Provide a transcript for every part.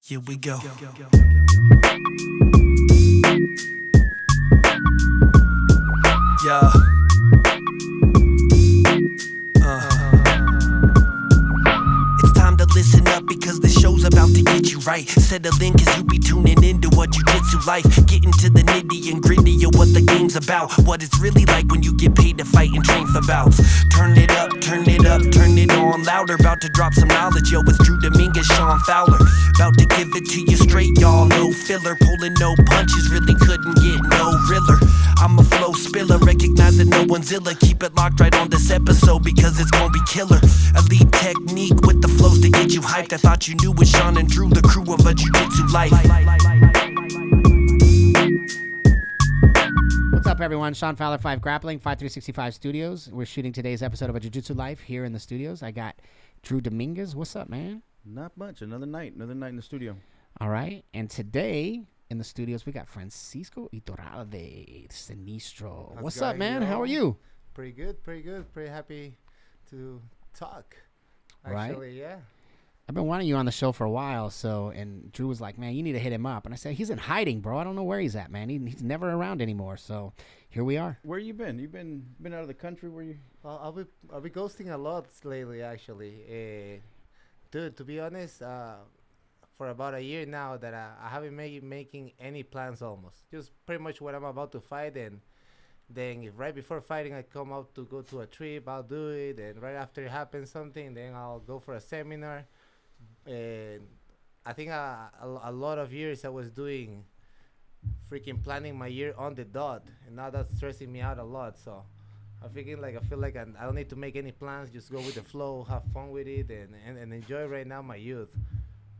Here we go. Yeah. It's time to listen up because the show's about to get you right. Settle in cause you be tuning into what Jiu Jitsu life. Getting to the nitty and gritty of what the game's about. What it's really like when you get paid to fight and train for bouts. Turn it up, turn it up, turn it on louder. About to drop some knowledge, yo, it's Dominguez, Shawn, Fowler. About to give it to you straight, y'all, no filler. Pulling no punches, really couldn't get no realer. I'm a flow spiller, recognize that no one's illa. Keep it locked right on this episode because it's gonna be killer. Elite technique with the flows to get you hyped. I thought you knew with Shawn and Drew, the crew of a Jiu Jitsu life. What's up, everyone? Shawn Fowler, 5 Grappling, 5365 Studios. We're shooting today's episode of a Jiu Jitsu Life here in the studios. I got Drew Dominguez. What's up, man? Not much. Another night in the studio. All right. And today in the studios, we got Francisco Itturalde, Sinistro. What's up, man? How are you? Pretty good. Pretty happy to talk. Actually, yeah. I've been wanting you on the show for a while, and Drew was like, man, you need to hit him up. And I said, he's in hiding, bro. I don't know where he's at, man. He's never around anymore. So here we are. Where you been? You've been out of the country? Where you? I'll be ghosting a lot lately, actually. Dude, to be honest, for about a year now that I haven't making any plans almost. Just pretty much what I'm about to fight, and then if right before fighting I come out to go to a trip, I'll do it. And right after it happens something, then I'll go for a seminar. And I think a lot of years I was doing freaking planning my year on the dot, and now that's stressing me out a lot. So I feel like I don't need to make any plans, just go with the flow, have fun with it, and enjoy right now my youth.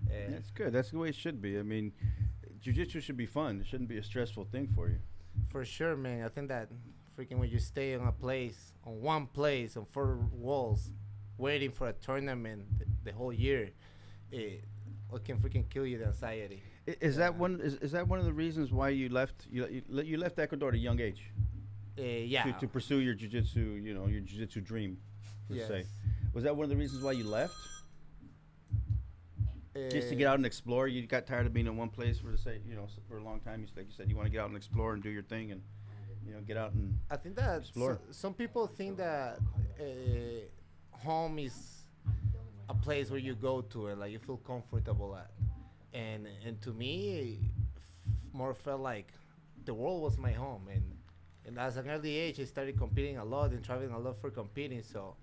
That's good. That's the way it should be. I mean, jiu-jitsu should be fun. It shouldn't be a stressful thing for you. For sure, man. I think that freaking when you stay on one place, on 4 walls, waiting for a tournament the whole year, it can freaking kill you, the anxiety. Is that one of the reasons why you left? You left Ecuador at a young age. Yeah. To pursue your jiu-jitsu, your jiu-jitsu dream, per se. Was that one of the reasons why you left? Just to get out and explore. You got tired of being in one place for a long time. Like you said, you want to get out and explore and do your thing, and get out and. I think that explore. Some people think that home is a place where you go to and like you feel comfortable at, and to me, more felt like the world was my home, and as an early age, I started competing a lot and traveling a lot for competing. So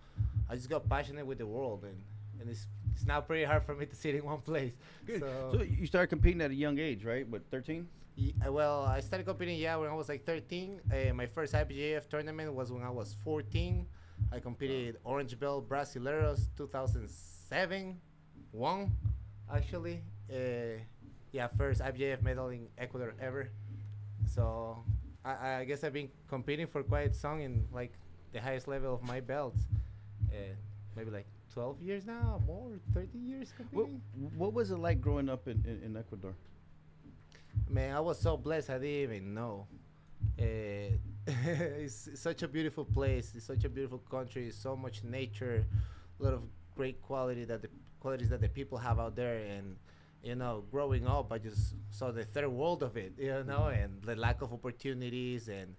I just got passionate with the world, and it's now pretty hard for me to sit in one place. Good. So you started competing at a young age, right? What, 13? Well, I started competing, when I was like 13. My first IBJJF tournament was when I was 14. I competed Orange Belt Brasileiros 2007. Won, actually. First IBJJF medal in Ecuador ever. So I guess I've been competing for quite some in like the highest level of my belts. Maybe like 12 years now, more 30 years competing. What was it like growing up in Ecuador? Man, I was so blessed I didn't even know. It's such a beautiful place. It's such a beautiful country. So much nature, a lot of great qualities that the people have out there. And growing up, I just saw the third world of it. And the lack of opportunities, and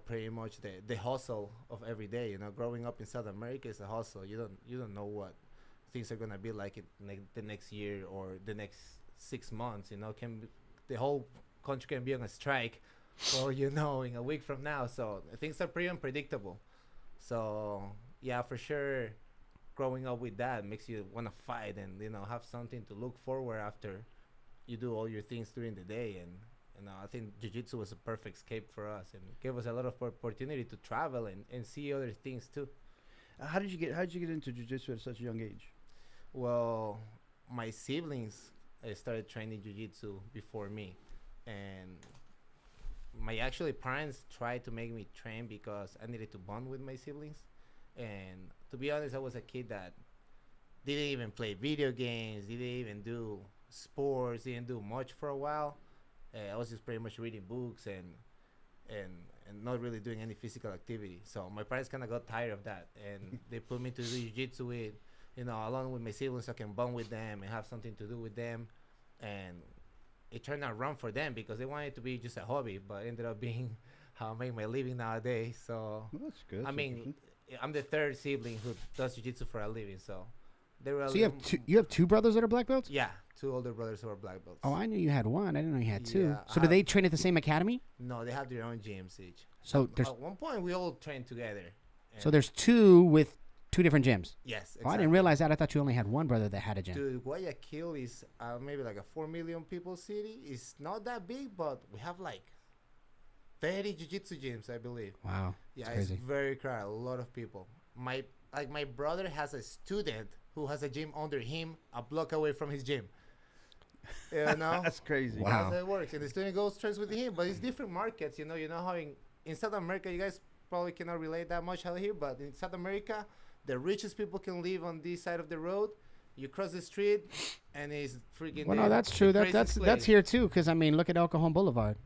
pretty much the hustle of every day. Growing up in South America is a hustle. You don't know what things are gonna be like the next year or the next 6 months. The whole country can be on a strike, or in a week from now. So things are pretty unpredictable. So yeah, for sure, growing up with that makes you want to fight and have something to look forward after you do all your things during the day. And I think jiu-jitsu was a perfect escape for us, and gave us a lot of opportunity to travel and see other things too. How did you get into jiu-jitsu at such a young age? Well, my siblings started training jiu-jitsu before me, and my parents tried to make me train because I needed to bond with my siblings. And to be honest, I was a kid that didn't even play video games, didn't even do sports, didn't do much for a while. I was just pretty much reading books and not really doing any physical activity. So my parents kind of got tired of that, and they put me to do jiu-jitsu along with my siblings, so I can bond with them and have something to do with them. and it turned out wrong for them because they wanted it to be just a hobby, but it ended up being how I make my living nowadays. So Well, that's good. I mean, I'm the third sibling who does jiu-jitsu for a living. So they were. So you have two brothers that are black belts? Yeah, two older brothers who are black belts. Oh, I knew you had one. I didn't know you had two. Yeah, So do they train at the same academy? No, they have their own gyms each. So there's At one point, we all trained together. so there's two with two different gyms. Yes. Oh, I didn't realize that. I thought you only had one brother that had a gym. Dude, Guayaquil is maybe like a 4 million people city. It's not that big, but we have like 30 jiu-jitsu gyms, I believe. Wow. Yeah, That's it's crazy. very crowded. A lot of people. My brother has a student who has a gym under him, a block away from his gym. You know, That's crazy. Wow. that's how it works. And the student goes trains with him, but it's different markets. You know how in South America, you guys probably cannot relate that much out here, but in South America, the richest people can live on this side of the road. You cross the street, and it's freaking. Well, no, that's true. That's here too. Because I mean, look at El Cajon Boulevard.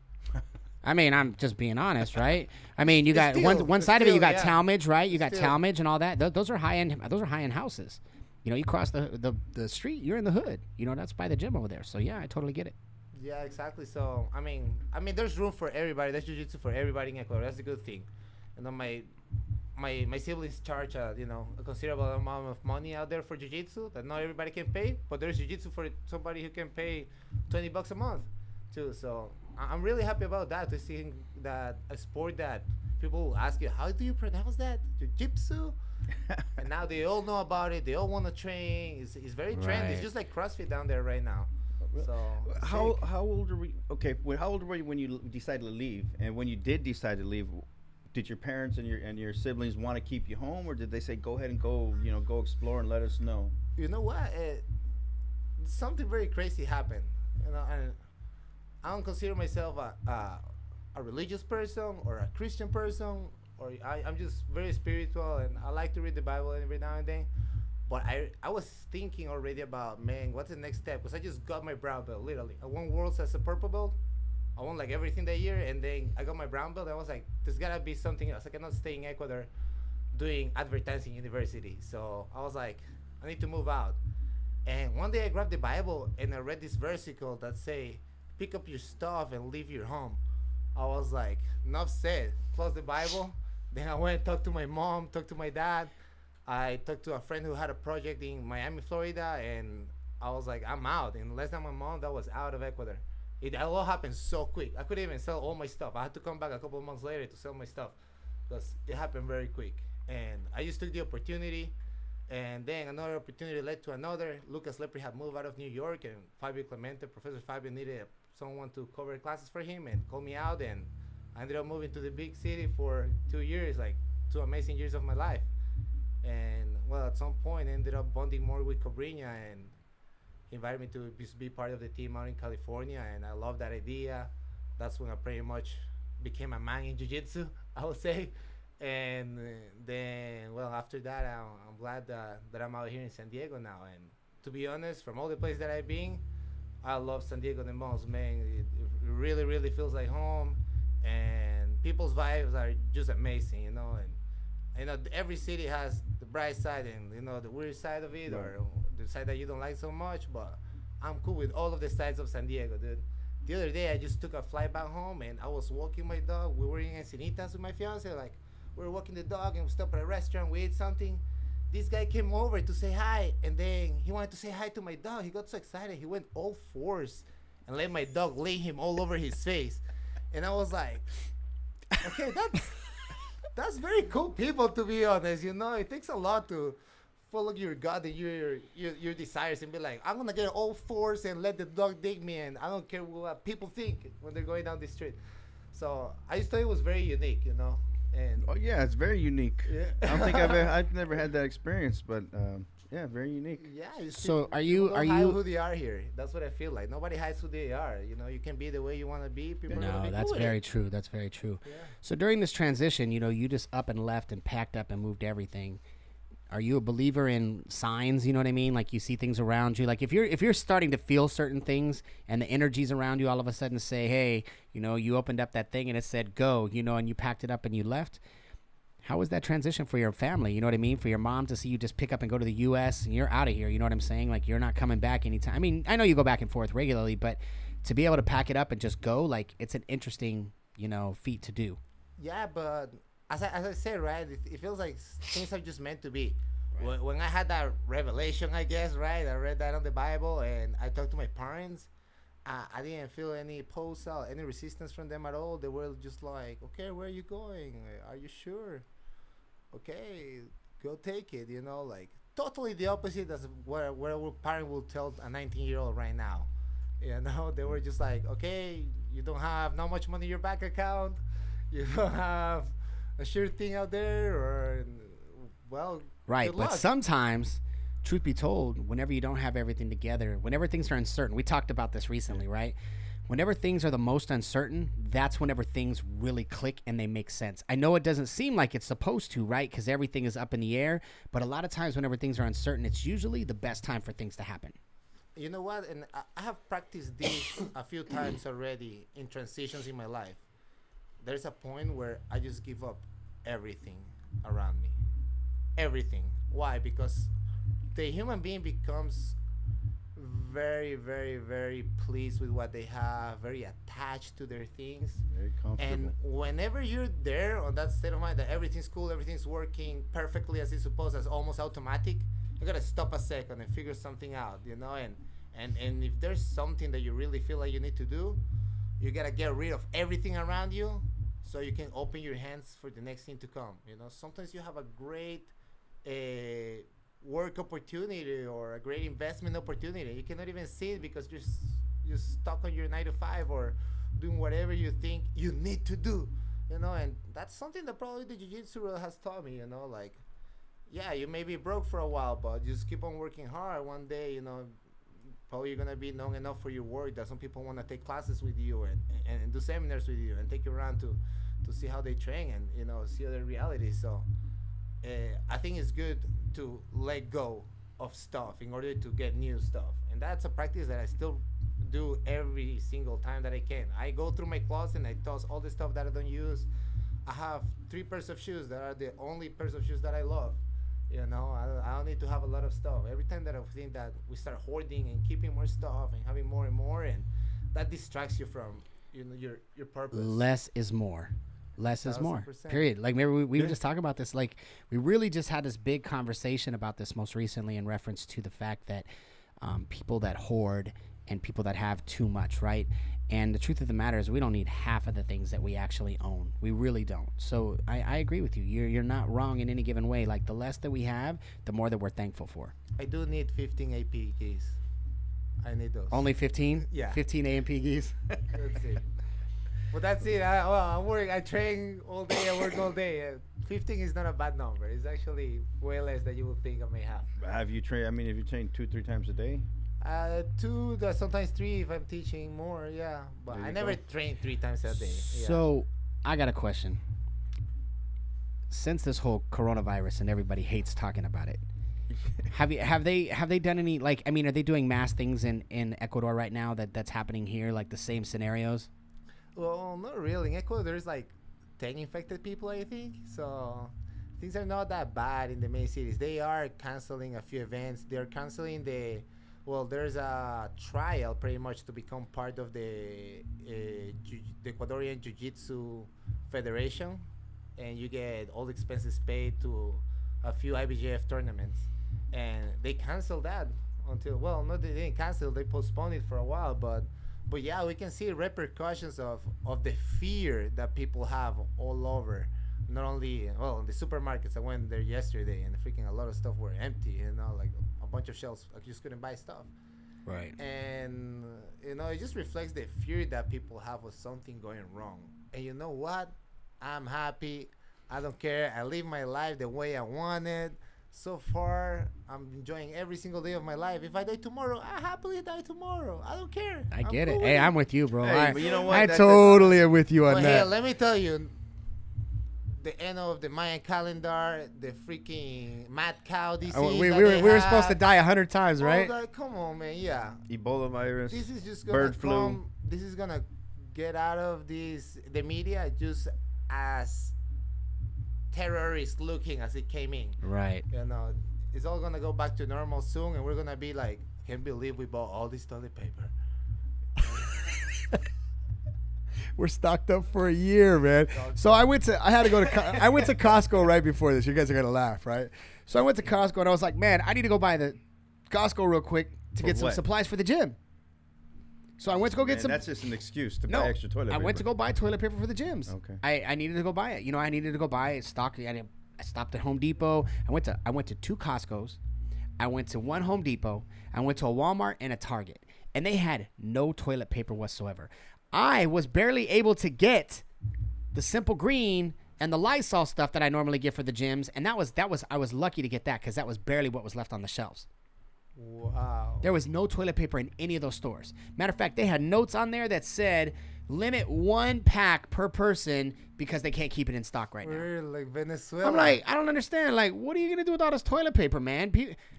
I mean, I'm just being honest, right? I mean, you got one side of it. You got Talmadge, right? You got Talmadge and all that. Those are high end. Those are high end houses. You know, you cross the street, you're in the hood. You know, that's by the gym over there. So yeah, I totally get it. Yeah, exactly. So I mean, there's room for everybody. There's jiu-jitsu for everybody in Ecuador. That's a good thing. You know, my siblings charge a considerable amount of money out there for jiu-jitsu that not everybody can pay. But there's jiu-jitsu for somebody who can pay $20 a month too. So I'm really happy about that, to see that a sport that people ask you, how do you pronounce that? Jiu-jitsu? And now they all know about it. They all want to train. It's very trendy. Right. It's just like CrossFit down there right now. So How old are we? Okay, how old were you when you decided to leave? And when you did decide to leave, did your parents and your siblings want to keep you home, or did they say go ahead and go explore and let us know? You know what? Something very crazy happened. You know, and I don't consider myself a religious person or a Christian person, or I'm just very spiritual, and I like to read the Bible every now and then. But I was thinking already about, man, what's the next step? Because I just got my brown belt, literally. I won Worlds as a purple belt. I won like everything that year, and then I got my brown belt. I was like, there's gotta be something else. I cannot stay in Ecuador doing advertising university. So I was like, I need to move out. And one day I grabbed the Bible and I read this versicle that say, pick up your stuff and leave your home. I was like, enough said. Close the Bible. Then I went and talked to my mom, talked to my dad. I talked to a friend who had a project in Miami, Florida, and I was like, I'm out. In less than a month, I was out of Ecuador. It all happened so quick. I couldn't even sell all my stuff. I had to come back a couple of months later to sell my stuff because it happened very quick. And I just took the opportunity, and then another opportunity led to another. Lucas Lepre had moved out of New York, and Fabio Clemente, Professor Fabio, needed someone to cover classes for him and called me out, and I ended up moving to the big city for 2 years, like 2 amazing years of my life. And well, at some point I ended up bonding more with Cobrinha, and he invited me to be part of the team out in California, and I love that idea. That's when I pretty much became a man in jiu-jitsu, I would say. And then, well, after that, I'm glad that I'm out here in San Diego now. And to be honest, from all the places that I've been, I love San Diego the most, man. It really, really feels like home, and people's vibes are just amazing, you know. And you know, every city has the bright side and, you know, the weird side of it, or the side that you don't like so much. But I'm cool with all of the sides of San Diego, dude. The other day, I just took a flight back home, and I was walking my dog. We were in Encinitas with my fiance, like, we were walking the dog, and we stopped at a restaurant, we ate something. This guy came over to say hi, and then he wanted to say hi to my dog. He got so excited, he went all fours and let my dog lay him all over his face. And I was like, okay, that's very cool people, to be honest. You know, it takes a lot to follow your gut and your desires and be like, I'm gonna get all fours and let the dog dig me, and I don't care what people think when they're going down the street. So I just thought it was very unique, you know. And Oh yeah, it's very unique. yeah. I don't think I've never had that experience, but yeah, very unique. Yeah. So people are you don't hide you? who they are here? That's what I feel like. Nobody hides who they are. You know, you can be the way you want to be. People are gonna No, be that's cool with very it. true. That's very true. Yeah. So during this transition, you know, you just up and left and packed up and moved everything. Are you a believer in signs? You know what I mean? Like you see things around you. Like if you're starting to feel certain things and the energies around you all of a sudden say, hey, you know, you opened up that thing and it said go, you know, and you packed it up and you left. How was that transition for your family? You know what I mean? For your mom to see you just pick up and go to the U.S. and you're out of here. You know what I'm saying? Like, you're not coming back anytime. I mean, I know you go back and forth regularly, but to be able to pack it up and just go, like, it's an interesting, feat to do. Yeah, but as I said, right, it feels like things are just meant to be. Right. When I had that revelation, I guess, right, I read that on the Bible and I talked to my parents, I didn't feel any pulse out, any resistance from them at all. They were just like, okay, where are you going? Are you sure? Okay, go take it, like totally the opposite as where a parent will tell a 19-year-old right now. They were just like, okay, you don't have not much money in your bank account, you don't have a sure thing out there, or well, right. But sometimes, truth be told, whenever you don't have everything together, whenever things are uncertain, we talked about this recently, right? Whenever things are the most uncertain, that's whenever things really click and they make sense. I know it doesn't seem like it's supposed to, right? Because everything is up in the air. But a lot of times whenever things are uncertain, it's usually the best time for things to happen. You know what? And I have practiced this a few times already in transitions in my life. There's a point where I just give up everything around me. Everything. Why? Because the human being becomes very, very, very pleased with what they have, very attached to their things. Very comfortable. And whenever you're there on that state of mind that everything's cool, everything's working perfectly as it's supposed, as almost automatic, you gotta stop a second and figure something out, and if there's something that you really feel like you need to do, you gotta get rid of everything around you so you can open your hands for the next thing to come. Sometimes you have a great work opportunity or a great investment opportunity. You cannot even see it because you're stuck on your 9 to 5 or doing whatever you think you need to do, and that's something that probably the jiu-jitsu world has taught me, like, yeah, you may be broke for a while, but just keep on working hard. One day, probably you're gonna be known enough for your work that some people want to take classes with you and do seminars with you and take you around to see how they train and see other realities. So I think it's good to let go of stuff in order to get new stuff, and that's a practice that I still do every single time that I can. I go through my closet and I toss all the stuff that I don't use. I have 3 pairs of shoes that are the only pairs of shoes that I love. I don't need to have a lot of stuff. Every time that I think that we start hoarding and keeping more stuff and having more and more, and that distracts you from your purpose. Less is more. Less is more. 1,000%. Period. Like, maybe we were just talking about this. Like, we really just had this big conversation about this most recently in reference to the fact that people that hoard and people that have too much, right? And the truth of the matter is we don't need half of the things that we actually own. We really don't. So I agree with you. You're not wrong in any given way. Like, the less that we have, the more that we're thankful for. I do need 15 AP keys. I need those. Only 15? Yeah. 15 AMP keys? That's it. Well, that's it. I'm working. I train all day. I work all day. 15 is not a bad number. It's actually way less than you would think I may have. Have you trained? I mean, if you train 2-3 times a day? 2, sometimes 3 if I'm teaching more. Yeah, but I never train 3 times a day. Yeah. So I got a question. Since this whole coronavirus and everybody hates talking about it, have they done any, like, I mean, are they doing mass things in Ecuador right now that's happening here, like the same scenarios? Well, not really. In Ecuador, there's like 10 infected people, I think. So things are not that bad in the main cities. They are canceling a few events. They're canceling there's a trial pretty much to become part of the Ecuadorian Jiu Jitsu Federation. And you get all the expenses paid to a few IBJF tournaments. And they canceled that until, well, no, they didn't cancel. They postponed it for a while, but yeah, we can see repercussions of the fear that people have all over. Not only, well, in the supermarkets, I went there yesterday and freaking a lot of stuff were empty, like a bunch of shelves, like you just couldn't buy stuff. Right. And, it just reflects the fear that people have of something going wrong. And you know what? I'm happy. I don't care. I live my life the way I want it. So far, I'm enjoying every single day of my life. If I die tomorrow, I happily die tomorrow. I don't care. I get it. Hey, I'm with you, bro. Hey, but you know what? I totally am with you on that. Hey, let me tell you, the end of the Mayan calendar, the freaking mad cow disease. We were supposed to die 100 times, right? Come on, man. Yeah. Ebola virus. This is just gonna bird flu. This is gonna get out of the media just as terrorist looking as it came in. Right. You know, it's all gonna go back to normal soon, and we're gonna be like, can't believe we bought all this toilet paper. We're stocked up for a year, man. So I went to Costco right before this. You guys are gonna laugh, right? So I went to Costco and I was like, man, I need to go by the Costco real quick to get some supplies for the gym. So I went to go get some. That's just an excuse to buy extra toilet paper. I went to go buy toilet paper for the gyms. Okay. I needed to go buy it. You know, I needed to go buy it. I stopped at Home Depot. I went to 2 Costco's. I went to 1 Home Depot. I went to a Walmart and a Target, and they had no toilet paper whatsoever. I was barely able to get the Simple Green and the Lysol stuff that I normally get for the gyms, and I was lucky to get that because that was barely what was left on the shelves. Wow. There was no toilet paper in any of those stores. Matter of fact, they had notes on there that said limit 1 pack per person because they can't keep it in stock right now. We're like Venezuela. I'm like, I don't understand. Like, what are you gonna do with all this toilet paper, man?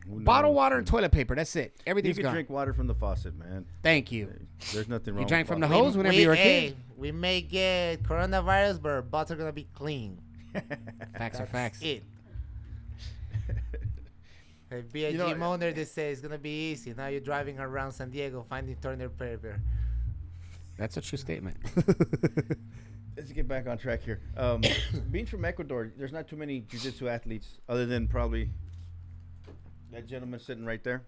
Bottled water and toilet paper. That's it. Everything's You can gone. drink water from the faucet, man. Thank you. There's nothing wrong. You drank with from the faucet. hose whenever you were a kid. We may get coronavirus, but our butts are gonna be clean. Facts are That's facts. it. Hey, BIG owner, they say it's gonna be easy. Now you're driving around San Diego finding toilet paper. That's a true statement. Let's get back on track here. Being from Ecuador, there's not too many jiu-jitsu athletes other than probably that gentleman sitting right there.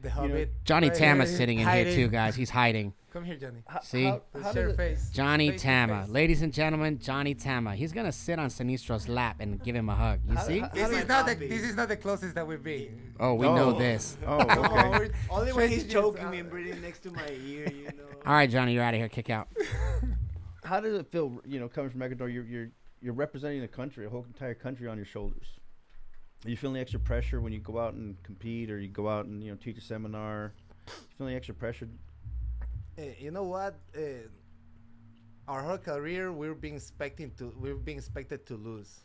The Hobbit. Johnny right Tama's here, sitting in hiding. here too, guys. He's hiding. Come here, Johnny. See? How Let's does share it- face. Johnny Face to Tama. face. Ladies and gentlemen, Johnny Tama. He's going to sit on Sinistro's lap and give him a hug. You see? This is not the closest that we've been. Oh, we know this. Oh, okay. Only when he's choking me and breathing next to my ear, you know. All right, Johnny, you're out of here. Kick out. How does it feel, coming from Ecuador? You're representing the country, a whole entire country on your shoulders. Are you feeling extra pressure when you go out and compete, or you go out and teach a seminar? You feeling extra pressure? You know what? Our whole career, we were being expected to lose.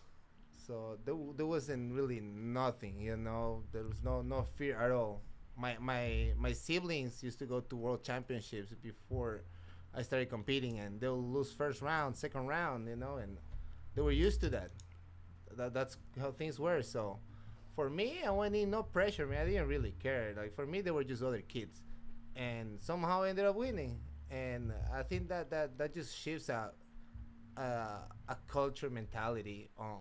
So there wasn't really nothing, There was no fear at all. My siblings used to go to world championships before I started competing, and they'll lose first round, second round, and they were used to that. That's how things were. So for me, I went in no pressure. I didn't really care. Like, for me, they were just other kids, and somehow I ended up winning. And I think that just shifts a culture mentality on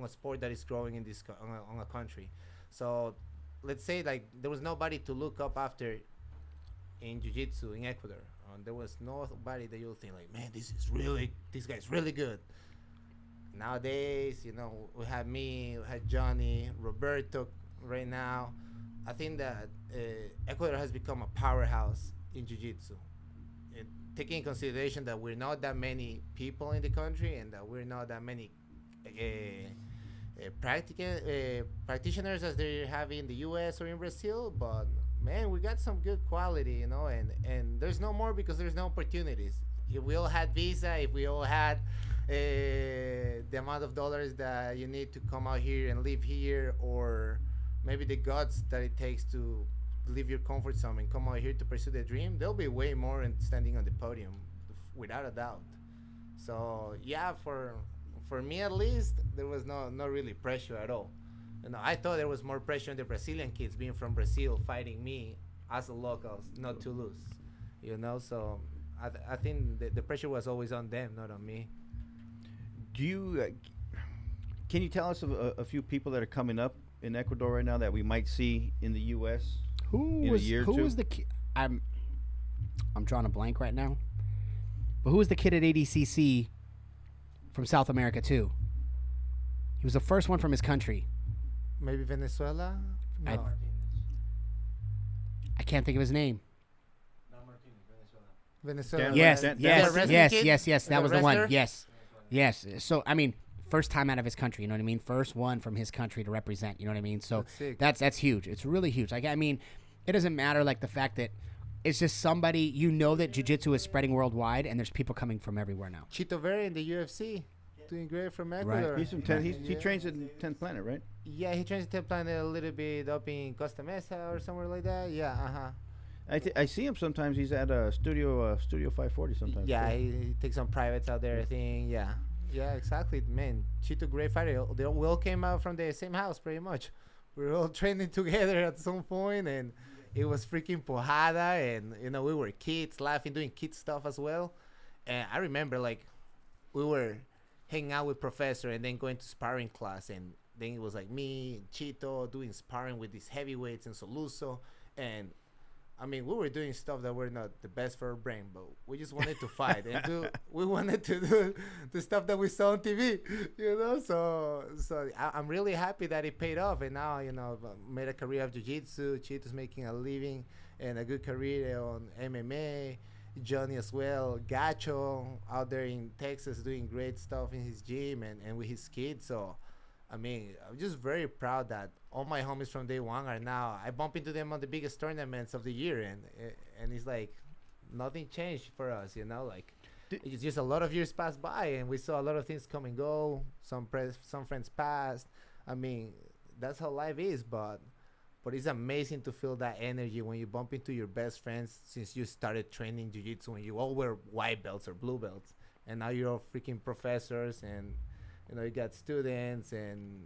a sport that is growing in this on a country. So let's say, like, there was nobody to look up after in jiu-jitsu in Ecuador. There was nobody that you'll think like, man, this guy's really good. Nowadays, we had me, we had Johnny, Roberto right now. I think that Ecuador has become a powerhouse in jiu-jitsu. Taking in consideration that we're not that many people in the country and that we're not that many practitioners as they have in the U.S. or in Brazil, but man, we got some good quality, and there's no more because there's no opportunities. If we all had visa, if we all had the amount of dollars that you need to come out here and live here, or maybe the guts that it takes to leave your comfort zone and come out here to pursue the dream, there'll be way more in standing on the podium, without a doubt. So yeah, for me at least, there was no really pressure at all. I thought there was more pressure on the Brazilian kids being from Brazil fighting me as a locals, not to lose. So I think the pressure was always on them, not on me. Do you? Can you tell us of a few people that are coming up in Ecuador right now that we might see in the U.S. Who was the kid? I'm drawing a blank right now. But who was the kid at ADCC from South America too? He was the first one from his country. Maybe Venezuela? No. I can't think of his name. Venezuela. Yes, Dan- yes. That was the one. wrestler? Yes. So I mean, first time out of his country. You know what I mean? First one from his country to represent. You know what I mean? So that's huge. It's really huge. Like, I mean, it doesn't matter like the fact that it's just somebody that jiu-jitsu is spreading worldwide, and there's people coming from everywhere now. Chito Vera in the UFC, doing great from Ecuador. He's from he trains in 10th Planet, right? Yeah, he trains in 10th Planet a little bit up in Costa Mesa or somewhere like that. Yeah, I see him sometimes. He's at Studio 540 sometimes. Yeah, too. he takes some privates out there, I think. Yeah. Yeah, exactly, man. Chito, great fighter. We all came out from the same house, pretty much. We were all training together at some point, and it was freaking pojada, and we were kids, laughing, doing kid stuff as well. And I remember, like, we were hanging out with professor, and then going to sparring class, and then it was like me and Chito doing sparring with these heavyweights and Soluso, and I mean, we were doing stuff that were not the best for our brain, but we just wanted to fight and we wanted to do the stuff that we saw on TV, So I'm really happy that it paid off, and now made a career of jiu-jitsu. Chito's making a living and a good career on MMA. Johnny as well, Gacho out there in Texas doing great stuff in his gym and with his kids. So I mean, I'm just very proud that all my homies from day one are now. I bump into them on the biggest tournaments of the year, and it's like nothing changed for us, Like it's just a lot of years passed by, and we saw a lot of things come and go. Some friends passed. I mean, that's how life is, but it's amazing to feel that energy when you bump into your best friends since you started training jiu-jitsu when you all were white belts or blue belts, and now you're all freaking professors, and you got students and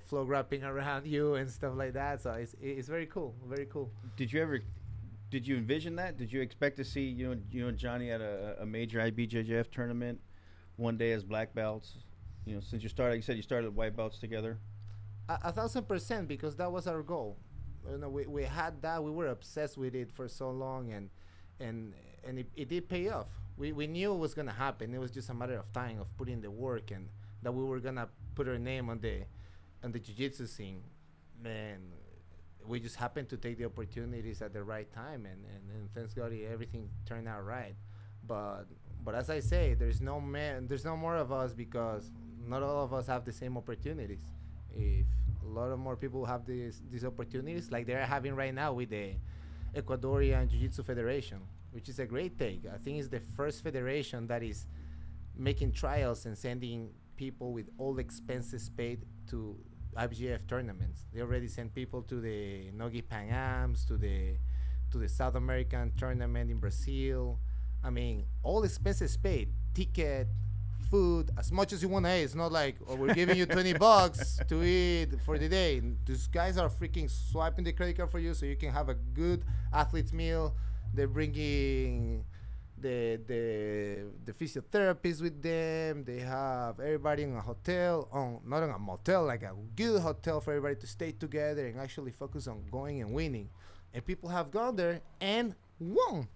flow wrapping around you and stuff like that. So it's very cool, very cool. Did you envision that? Did you expect to see you and Johnny at a major IBJJF tournament one day as black belts? Since you said you started white belts together. 1,000%, because that was our goal. We had that. We were obsessed with it for so long, and it did pay off. We knew it was gonna happen. It was just a matter of time, of putting the work, and that we were gonna put our name on the jiu-jitsu scene. Man, we just happened to take the opportunities at the right time, and thanks God everything turned out right. But as I say, there's no more of us, because not all of us have the same opportunities. If a lot of more people have these opportunities like they're having right now with the Ecuadorian Jiu-Jitsu Federation, which is a great take. I think it's the first federation that is making trials and sending people with all expenses paid to IBJJF tournaments. They already sent people to the Nogi Pan Ams, to the South American tournament in Brazil. I mean, all expenses paid, ticket, food, as much as you want to eat. It's not like, we're giving you $20 to eat for the day. These guys are freaking swiping the credit card for you so you can have a good athlete's meal. They're bringing the physiotherapists with them. They have everybody in a hotel, not in a motel, like a good hotel for everybody to stay together and actually focus on going and winning. And people have gone there and won.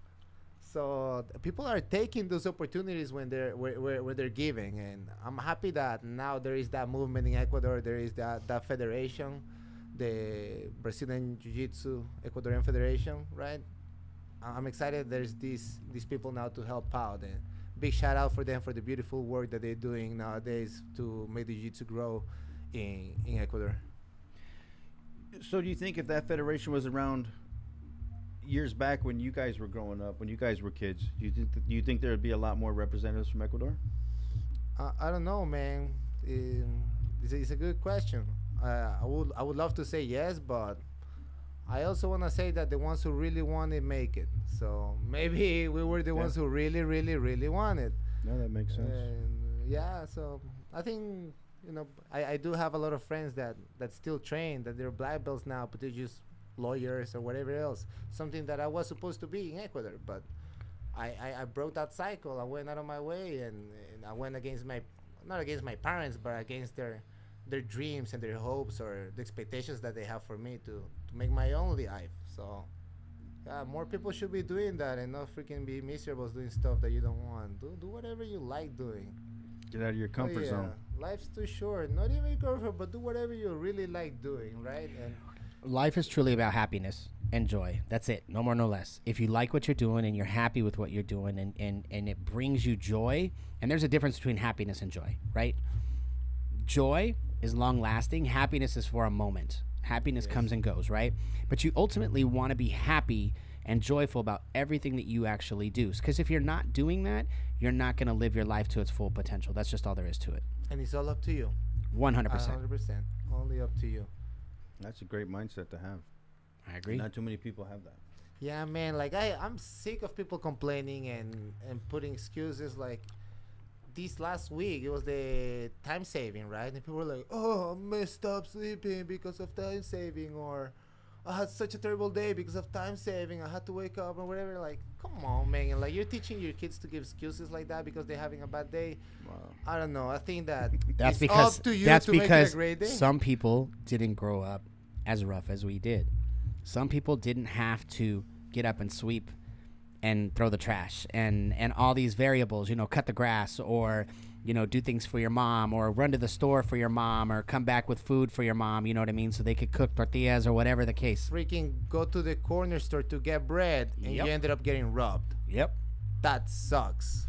So people are taking those opportunities when they're giving, and I'm happy that now there is that movement in Ecuador. There is that federation, the Brazilian Jiu-Jitsu Ecuadorian Federation, right? I'm excited there's these people now to help out, and big shout out for them for the beautiful work that they're doing nowadays to make the jiu-jitsu grow in Ecuador. So do you think if that federation was around years back when you guys were growing up, when you guys were kids, do you think there would be a lot more representatives from Ecuador? I don't know, man. It's a good question. I would love to say yes, but I also want to say that the ones who really want it make it. So maybe we were the ones who really, really, really want it. No, that makes sense. Yeah, so I think, I do have a lot of friends that still train, that they're black belts now, but they're just lawyers or whatever else. Something that I was supposed to be in Ecuador, but I broke that cycle. I went out of my way, and I went against not against my parents, but against their dreams and their hopes or the expectations that they have for me to make my own life. So yeah, more people should be doing that and not freaking be miserable doing stuff that you don't want. Do whatever you like doing. Get out of your comfort zone. Life's too short. Not even comfort, but do whatever you really like doing, right? And life is truly about happiness and joy. That's it. No more, no less. If you like what you're doing and you're happy with what you're doing and it brings you joy, and there's a difference between happiness and joy, right? Joy is long lasting. Happiness is for a moment. Happiness comes and goes, right? But you ultimately want to be happy and joyful about everything that you actually do. Because if you're not doing that, you're not going to live your life to its full potential. That's just all there is to it. And it's all up to you. 100%. 100%. Only up to you. That's a great mindset to have. I agree. Not too many people have that. Yeah, man. Like I'm sick of people complaining and putting excuses. Like this last week, it was the time saving, right? And people were like, "Oh, I messed up sleeping because of time saving," or "I had such a terrible day because of time saving. I had to wake up," or whatever. Like, come on, man! Like, you're teaching your kids to give excuses like that because they're having a bad day. Wow. I don't know. I think that's because up to you that's to because make it a great day. some people didn't grow up as rough as we did. Some people didn't have to get up and sweep and throw the trash and all these variables, cut the grass or, do things for your mom or run to the store for your mom or come back with food for your mom, you know what I mean? So they could cook tortillas or whatever the case. Freaking go to the corner store to get bread and you ended up getting robbed. Yep. That sucks.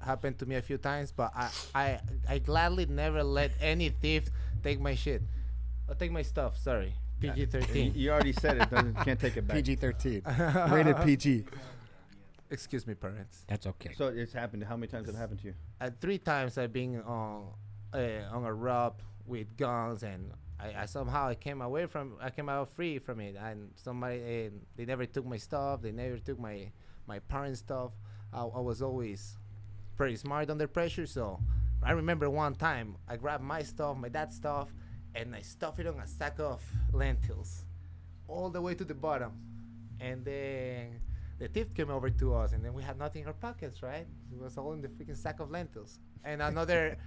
Happened to me a few times, but I gladly never let any thief take my shit. I'll take my stuff, sorry. PG-13. You already said it. Can't take it back. PG-13. Rated PG. Excuse me, parents. That's okay. So it's happened. How many times has it happened to you? 3 times I've been on a rob with guns, and I somehow came out free from it. And somebody they never took my stuff. They never took my parents' stuff. I was always pretty smart under pressure. So I remember one time I grabbed my stuff, my dad's stuff, and I stuffed it on a sack of lentils, all the way to the bottom, and then the thief came over to us, and then we had nothing in our pockets, right? It was all in the freaking sack of lentils. And another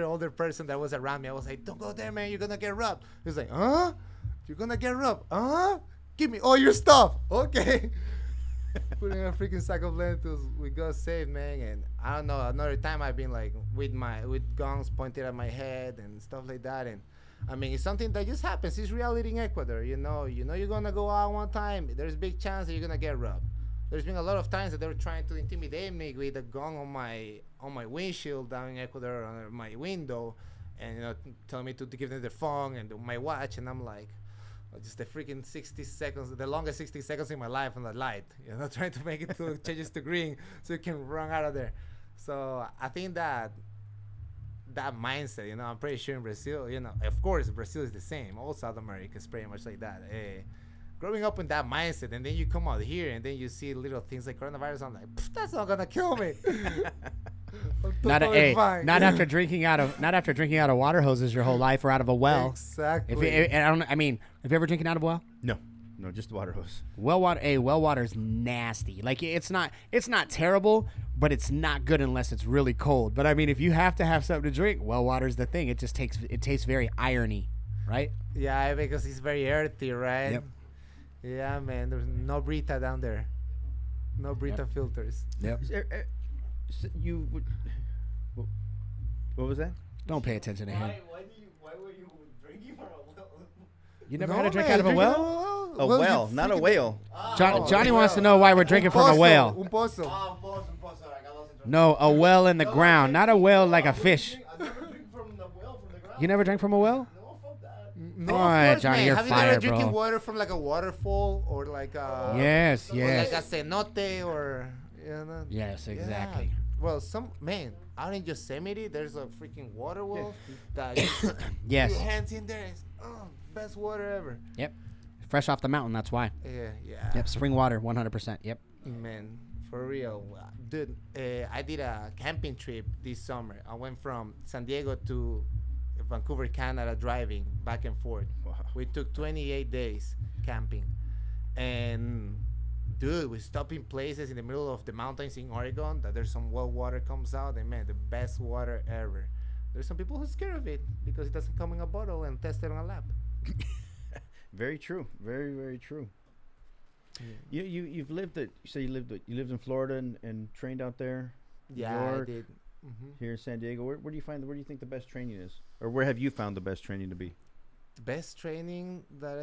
older person that was around me, I was like, "Don't go there, man. You're gonna get robbed." He was like, "Huh? You're gonna get robbed? Huh? Give me all your stuff." Okay. Putting a freaking sack of lentils, we got saved, man. And I don't know. Another time I've been like with guns pointed at my head and stuff like that, and I mean, it's something that just happens. It's reality in Ecuador. You know you're gonna go out one time. There's a big chance that you're gonna get robbed. There's been a lot of times that they were trying to intimidate me with a gun on my windshield down in Ecuador, on my window, and telling me to give them the phone and my watch, and I'm like, just the freaking 60 seconds, the longest 60 seconds in my life on the light. Trying to make it to changes to green so you can run out of there. So I think that mindset, I'm pretty sure in Brazil, of course, Brazil is the same. All South America is pretty much like that. Growing up in that mindset, and then you come out here, and then you see little things like coronavirus. I'm like, that's not gonna kill me. Not after drinking out of water hoses your whole life or out of a well. Exactly. Have you ever drinking out of a well? No, just water hose. Well water is nasty. Like it's not terrible, but it's not good unless it's really cold. But I mean, if you have to have something to drink, well water's the thing. It tastes very irony, right? Yeah, because it's very earthy, right? Yep. Yeah, man. There's no Brita down there. No Brita filters. Yep. You would. What was that? Don't pay attention to him. Why were you drinking from a well? You never had a drink out of a well? A well, not a whale. Johnny wants to know why we're drinking from a whale. Un pozo. Un pozo. I got lost in No, a well in the ground, not a well like a fish. I never drink from the well from the ground. You never drank from a well? No, fuck that. No, All right, of course, Johnny, man. you're Have fired, you ever drinking bro. water from like a waterfall or like a Yes. like a cenote or Yes, exactly. Yeah. Well, out in Yosemite, there's a freaking water wall that Yes. your hands in there. It's best water ever. Yep. Fresh off the mountain, that's why. Yeah. Yep, spring water, 100%. Yep. Man, for real, dude. I did a camping trip this summer. I went from San Diego to Vancouver, Canada, driving back and forth. Wow. We took 28 days camping, and dude, we stopped in places in the middle of the mountains in Oregon that there's some well water comes out, and man, the best water ever. There's some people who's scared of it because it doesn't come in a bottle and tested on a lab. Very true. Very, very true. Yeah. You lived in Florida and trained out there. Yeah, New York, I did. Mm-hmm. Here in San Diego. Where do you think the best training is, or where have you found the best training to be? The best training that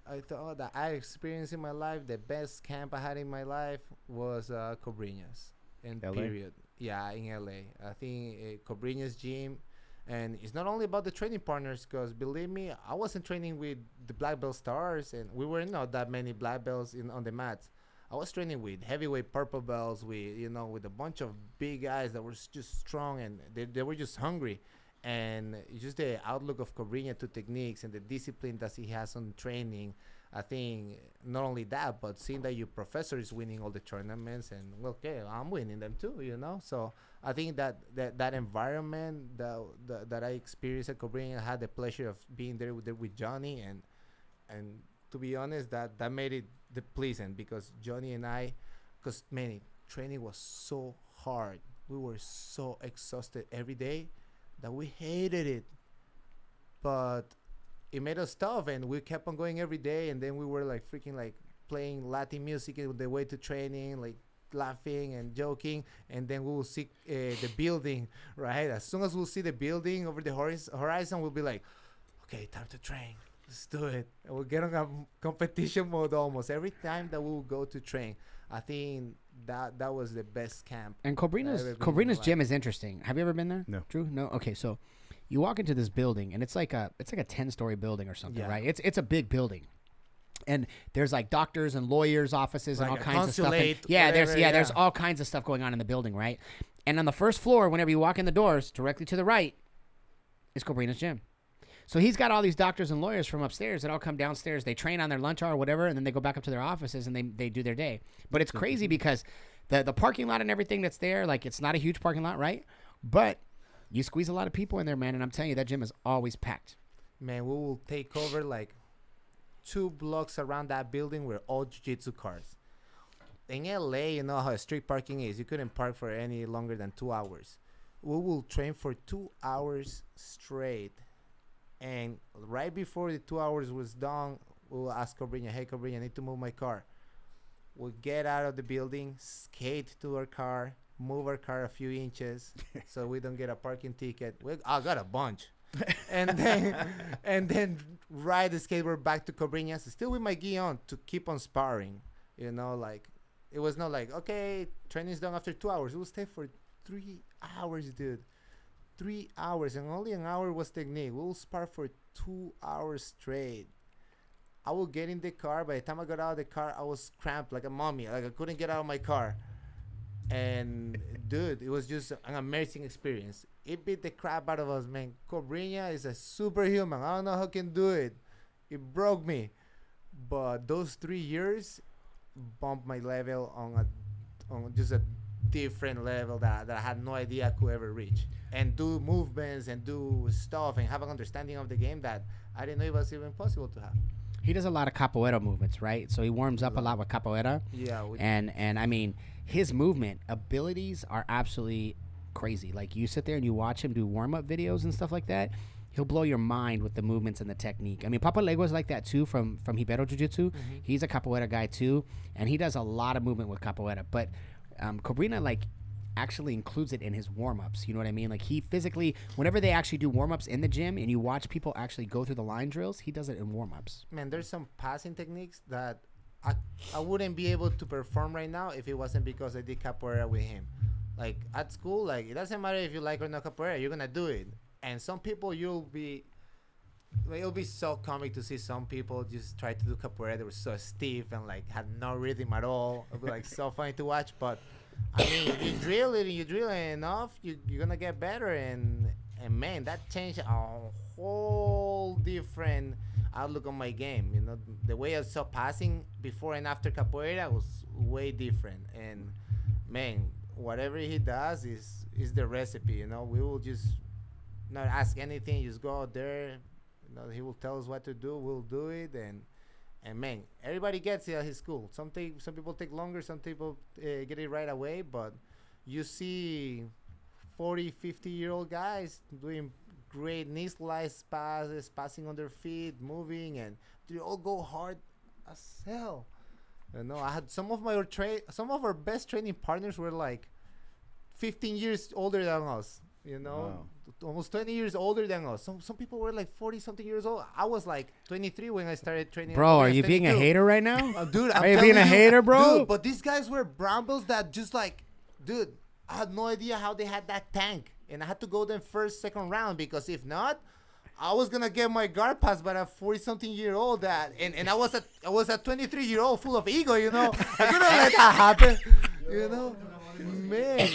I thought that I experienced in my life, the best camp I had in my life was Cobrinhas. In LA? period. Yeah, in LA. I think Cobrinhas gym, and it's not only about the training partners, because believe me, I wasn't training with the black belt stars, and we were not that many black belts on the mats. I was training with heavyweight purple belts, with a bunch of big guys that were just strong, and they were just hungry. And it's just the outlook of Cobrinha to techniques and the discipline that he has on training. I think not only that, but seeing that your professor is winning all the tournaments, and well, okay, I'm winning them too, you know. So I think that environment that I experienced at Cobrinha, I had the pleasure of being there with Johnny, and to be honest, that made it the pleasant, because Johnny and I, because man, training was so hard. We were so exhausted every day that we hated it, but it made us tough, and we kept on going every day. And then we were like freaking like playing Latin music on the way to training, like laughing and joking. And then we will see the building, right? As soon as we'll see the building over the horizon, we'll be like, okay, time to train. Let's do it. And we'll get on a competition mode almost every time that we will go to train. I think that was the best camp. And Cobrina's gym is interesting. Have you ever been there? No. Drew? No. Okay, so you walk into this building, and it's like a 10-story building or something, Yeah. right? It's a big building, and there's like doctors and lawyers' offices and Like all a kinds of stuff. And consulate, there's whatever, all kinds of stuff going on in the building, right? And on the first floor, whenever you walk in the doors, directly to the right, is Cobrina's gym. So he's got all these doctors and lawyers from upstairs that all come downstairs. They train on their lunch hour or whatever, and then they go back up to their offices and they do their day. But it's crazy because the parking lot and everything that's there, like, it's not a huge parking lot, right? But you squeeze a lot of people in there, man, and I'm telling you, that gym is always packed. Man, we will take over like 2 blocks around that building were all jiu-jitsu cars. In LA, you know how street parking is. You couldn't park for any longer than 2 hours. We will train for 2 hours straight. And right before the 2 hours was done, we'll ask Cobrinha, hey, Cobrinha, I need to move my car. We'll get out of the building, skate to our car, move our car a few inches so we don't get a parking ticket. I got a bunch. and then ride the skateboard back to Cobrinha, still with my gi on, to keep on sparring. You know, like, it was not like, okay, training's done after 2 hours. We'll stay for 3 hours, dude. 3 hours, and only an hour was technique. We'll spar for 2 hours straight. I will get in the car. By the time I got out of the car, I was cramped like a mummy. Like, I couldn't get out of my car. And dude, it was just an amazing experience. It beat the crap out of us, man. Cobrinha is a superhuman. I don't know how can do it. It broke me. But those 3 years bumped my level on just a different level that I had no idea I could ever reach. And do movements and do stuff and have an understanding of the game that I didn't know it was even possible to have. He does a lot of capoeira movements, right? So he warms up a lot with capoeira. Yeah. And I mean, his movement abilities are absolutely crazy. Like, you sit there and you watch him do warm-up videos and stuff like that, he'll blow your mind with the movements and the technique. I mean, Papa Legua's like that too from Hibero Jiu-Jitsu. Mm-hmm. He's a capoeira guy too, and he does a lot of movement with capoeira. But Cobrina, like, actually includes it in his warm-ups. You know what I mean? Like, he physically, whenever they actually do warm-ups in the gym and you watch people actually go through the line drills, he does it in warm-ups. Man, there's some passing techniques that I wouldn't be able to perform right now if it wasn't because I did capoeira with him. Like, at school, like, it doesn't matter if you like or not capoeira, you're gonna do it. And some people, it'll be so comic to see some people just try to do capoeira. They were so stiff and like had no rhythm at all. It'll be like so funny to watch. But I mean, if you drill it and you drill it enough, you're gonna get better. And man, that changed a whole different outlook on my game. You know, the way I saw passing before and after capoeira was way different. And man, whatever he does is the recipe. You know, we will just not ask anything, just go out there. You know, he will tell us what to do, we'll do it. And man, everybody gets it at his school. Some people take longer, some people get it right away. But you see 40, 50-year-old guys doing great knee slice passes, passing on their feet, moving, and they all go hard as hell. You know, I had some of our best training partners were like 15 years older than us. You know, almost 20 years older than us. Some people were like 40-something years old. I was like 23 when I started training. Bro, are you being a hater right now? Dude, are you being a hater, bro? Dude, but these guys were brown belts that just like, dude, I had no idea how they had that tank. And I had to go them first, second round, because if not, I was gonna get my guard passed by a 40-something-year-old and I was a 23-year-old full of ego, you know. I couldn't let that happen, you know. Man,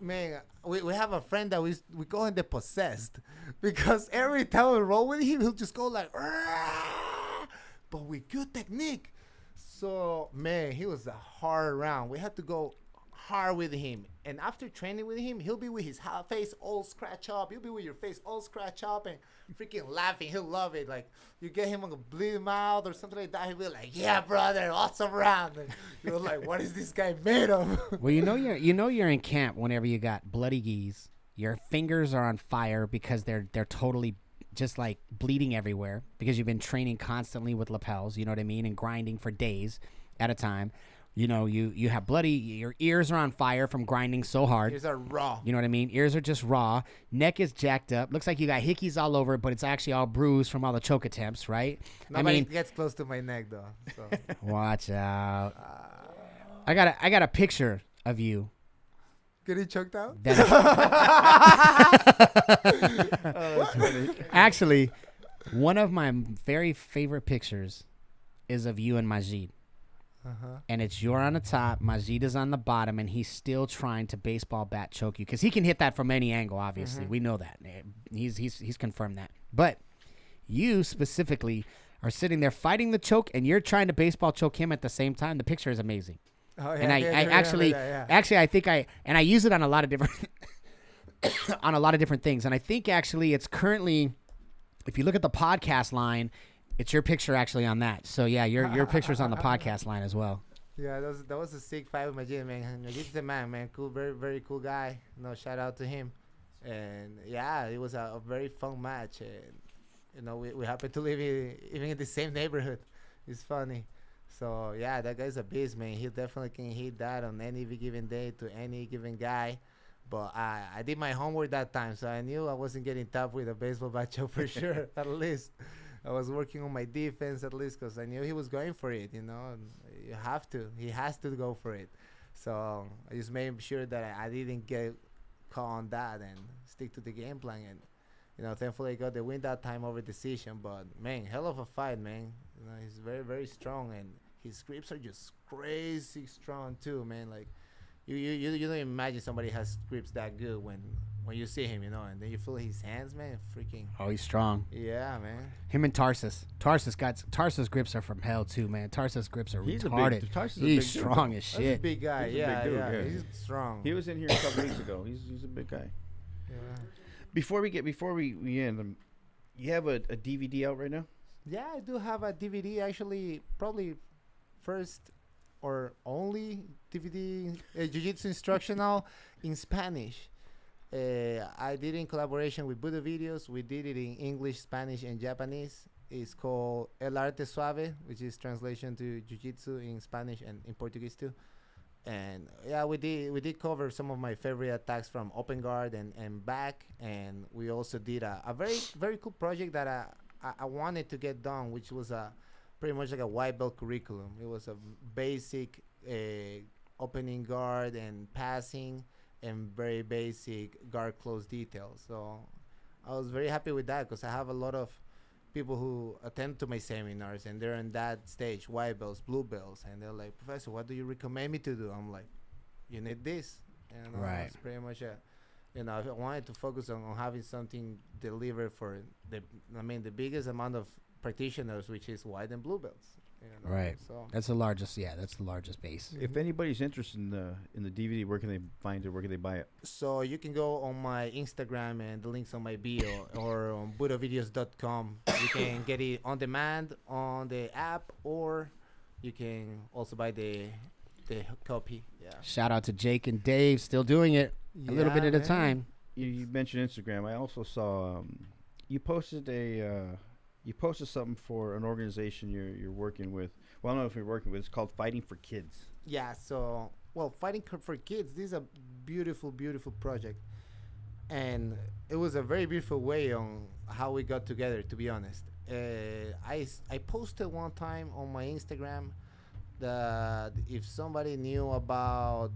man, we have a friend that we call him the possessed, because every time we roll with him, he'll just go like, Rah! but with good technique. So, man, he was a hard round. We had to go hard with him. And after training with him, he'll be with his face all scratch up. You'll be with your face all scratch up and freaking laughing. He'll love it. Like, you get him on a bleeding mouth or something like that. He'll be like, yeah, brother, awesome round. And you're like, what is this guy made of? Well, you know you're in camp whenever you got bloody geese. Your fingers are on fire because they're totally just like bleeding everywhere because you've been training constantly with lapels, you know what I mean, and grinding for days at a time. You know, you have bloody, your ears are on fire from grinding so hard. Ears are raw. You know what I mean? Ears are just raw. Neck is jacked up. Looks like you got hickeys all over, but it's actually all bruised from all the choke attempts, right? Nobody gets close to my neck, though. So. Watch out. I got a picture of you. Getting choked out? Actually, one of my very favorite pictures is of you and Majid. And it's you're on the top, Majid is on the bottom, and he's still trying to baseball bat choke you because he can hit that from any angle. Obviously, we know that. He's confirmed that. But you specifically are sitting there fighting the choke, and you're trying to baseball choke him at the same time. The picture is amazing. Oh, yeah, And I actually I think I use it on a lot of different on a lot of different things. And I think actually it's currently, if you look at the podcast line, it's your picture actually on that. So yeah, your picture's on the podcast line as well. Yeah, that was a sick fight with Majid, man. Majid's the man. Cool, very, very cool guy. No, shout out to him. And yeah, it was a very fun match. And you know, we happen to live even in the same neighborhood. It's funny. So yeah, that guy's a beast, man. He definitely can hit that on any given day to any given guy. But I did my homework that time, so I knew I wasn't getting tough with a baseball bat choke for sure. At least I was working on my defense at least because I knew he was going for it. You know, and you have to. He has to go for it. So I just made sure that I didn't get caught on that and stick to the game plan. And you know, thankfully I got the win that time over decision. But man, hell of a fight, man. You know, he's very, very strong, and his grips are just crazy strong too, man. Like you don't imagine somebody has grips that good when you see him, you know, and then you feel his hands, man. Freaking. Oh, he's strong. Yeah, man. Him and Tarsus. Tarsus grips are from hell too, man. Tarsus grips are retarded. He's strong as shit. He's a big guy. Yeah. He's strong. He was in here a couple weeks ago. He's a big guy. Yeah. Before we end, you have a DVD out right now? Yeah, I do have a DVD. Actually, probably first or only DVD Jiu Jitsu instructional in Spanish. I did it in collaboration with Buddha Videos. We did it in English, Spanish, and Japanese. It's called El Arte Suave, which is translation to Jiu Jitsu in Spanish and in Portuguese too. And yeah, we did cover some of my favorite attacks from open guard and back. And we also did a very, very cool project that I wanted to get done, which was pretty much like a white belt curriculum. It was a basic opening guard and passing and very basic guard close details. So I was very happy with that because I have a lot of people who attend to my seminars and they're in that stage, white belts, blue belts, and they're like, Professor, what do you recommend me to do? I'm like, you need this. And right. It's pretty much I wanted to focus on having something delivered for the biggest amount of practitioners, which is white and blue belts. You know? Right. So that's the largest base. If anybody's interested in the DVD, where can they find it? Where can they buy it? So you can go on my Instagram and the links on my bio or on buddhavideos.com. You can get it on demand on the app, or you can also buy the copy. Yeah. Shout out to Jake and Dave, still doing it a little bit at a time. You mentioned Instagram. I also saw you posted something for an organization you're working with. Well, I don't know if you're working with. It's called Fighting for Kids. Yeah. So, Fighting for Kids. This is a beautiful, beautiful project, and it was a very beautiful way on how we got together. To be honest, I posted one time on my Instagram that if somebody knew about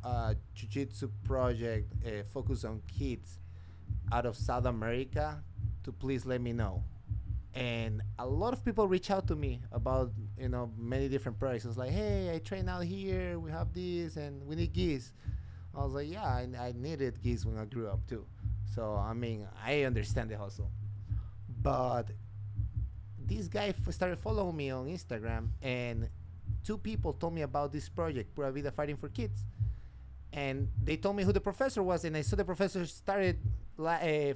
a jiu-jitsu project focused on kids out of South America, to please let me know. And a lot of people reach out to me about many different projects. It's like, hey, I train out here, we have this, and we need geese. I was like, yeah, I needed geese when I grew up too. So I understand the hustle, but this guy started following me on Instagram, and 2 people told me about this project, Pura Vida Fighting for Kids. And they told me who the professor was, and I saw the professor started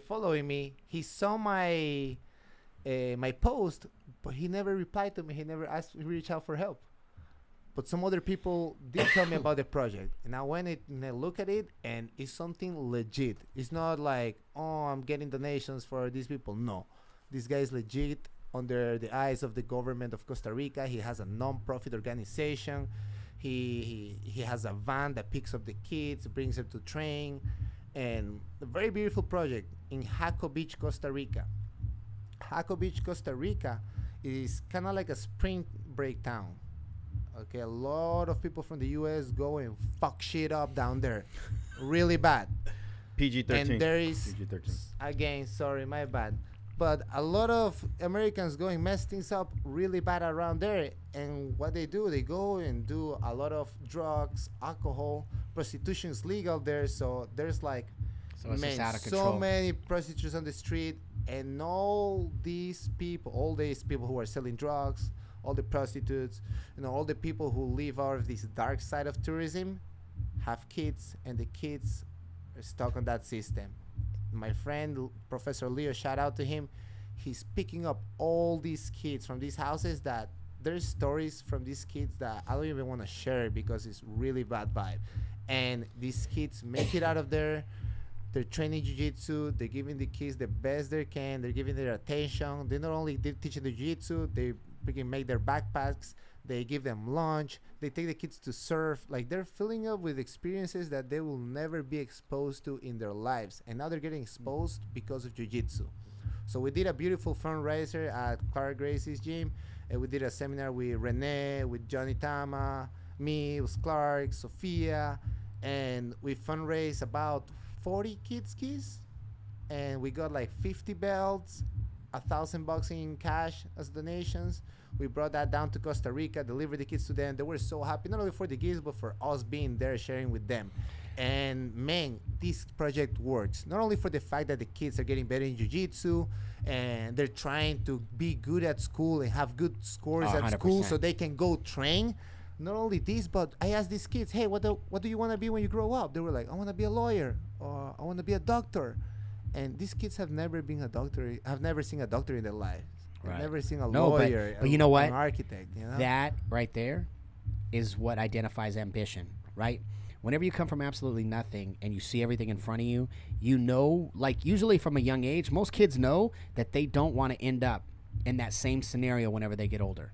following me. He saw my post, but he never replied to me. He never asked me to reach out for help. But some other people did tell me about the project, and I went and I look at it, and it's something legit. It's not like, oh, I'm getting donations for these people. No, this guy is legit under the eyes of the government of Costa Rica. He has a non-profit organization. He has a van that picks up the kids, brings them to train, and a very beautiful project in Jaco Beach, Costa Rica. Jaco Beach, Costa Rica is kind of like a spring break town. Okay, a lot of people from the U.S. go and fuck shit up down there, really bad. PG-13. And there is, PG-13. again, sorry, my bad. But a lot of Americans go and mess things up really bad around there. And what they do, they go and do a lot of drugs, alcohol, prostitution is legal there. So there's like, So it's just out of control. so many prostitutes on the street. And all these people who are selling drugs, all the prostitutes, all the people who live out of this dark side of tourism have kids, and the kids are stuck on that system. My friend, Professor Leo, shout out to him. He's picking up all these kids from these houses that there's stories from these kids that I don't even want to share because it's really bad vibe. And these kids make it out of there. They're training jiu-jitsu. They're giving the kids the best they can. They're giving their attention. They're not only teaching the jiu-jitsu, they freaking make their backpacks. They give them lunch. They take the kids to surf. Like, they're filling up with experiences that they will never be exposed to in their lives. And now they're getting exposed because of jiu-jitsu. So we did a beautiful fundraiser at Clark Gracie's gym. And we did a seminar with Renee, with Johnny Tama, me, with Clark, Sophia. And we fundraised about 40 kids keys. And we got like 50 belts, $1,000 in cash as donations. We brought that down to Costa Rica, delivered the kids to them. They were so happy, not only for the kids, but for us being there, sharing with them. And man, this project works. Not only for the fact that the kids are getting better in jiu-jitsu and they're trying to be good at school and have good scores at school so they can go train. Not only this, but I asked these kids, hey, what do you want to be when you grow up? They were like, I want to be a lawyer, or I want to be a doctor. And these kids have never been a doctor, have never seen a doctor in their lives. Right. I've never seen a lawyer, but you know what? An architect. You know? That right there is what identifies ambition, right? Whenever you come from absolutely nothing and you see everything in front of you, you know, like usually from a young age, most kids know that they don't want to end up in that same scenario whenever they get older.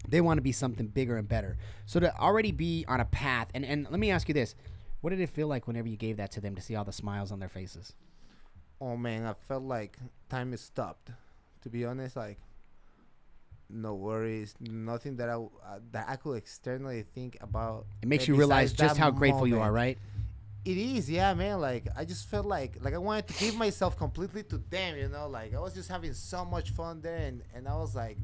They want to be something bigger and better. So to already be on a path, and let me ask you this, what did it feel like whenever you gave that to them to see all the smiles on their faces? Oh man, I felt like time is stopped. To be honest, like no worries, nothing that I could externally think about. It makes you realize just how grateful you are, right? It is, yeah, man. Like I just felt like I wanted to give myself completely to them, you know. Like I was just having so much fun there, and I was like,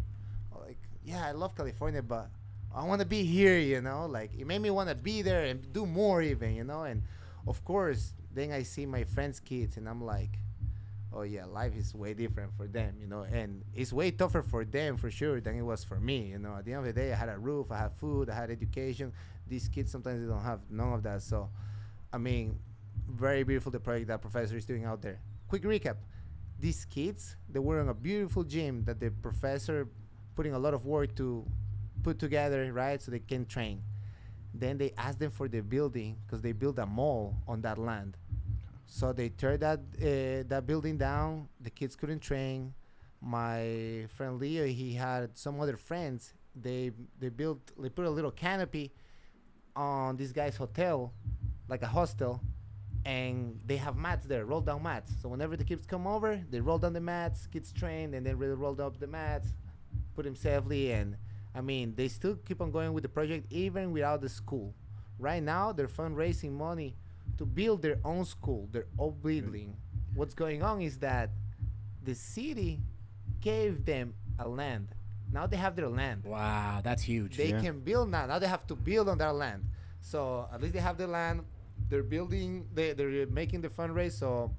yeah, I love California, but I want to be here, you know. Like it made me want to be there and do more, even, you know. And of course, then I see my friends' kids, and I'm like, oh yeah, life is way different for them, you know, and it's way tougher for them for sure than it was for me, you know. At the end of the day, I had a roof, I had food, I had education. These kids sometimes they don't have none of that. So, I mean, very beautiful the project that professor is doing out there. Quick recap: these kids, they were in a beautiful gym that the professor putting a lot of work to put together, right, so they can train. Then they asked them for the building because they built a mall on that land. So they tore that building down. The kids couldn't train. My friend Leo, he had some other friends. They put a little canopy on this guy's hotel, like a hostel, and they have mats there, roll down mats. So whenever the kids come over, they roll down the mats, kids train, and then really roll up the mats, put them safely. And I mean, they still keep on going with the project even without the school. Right now, they're fundraising money to build their own school, their own building. What's going on is that the city gave them a land. Now they have their land. Wow, that's huge. They can build now. Now they have to build on their land. So at least they have the land. They're building. They're making the fundraise. So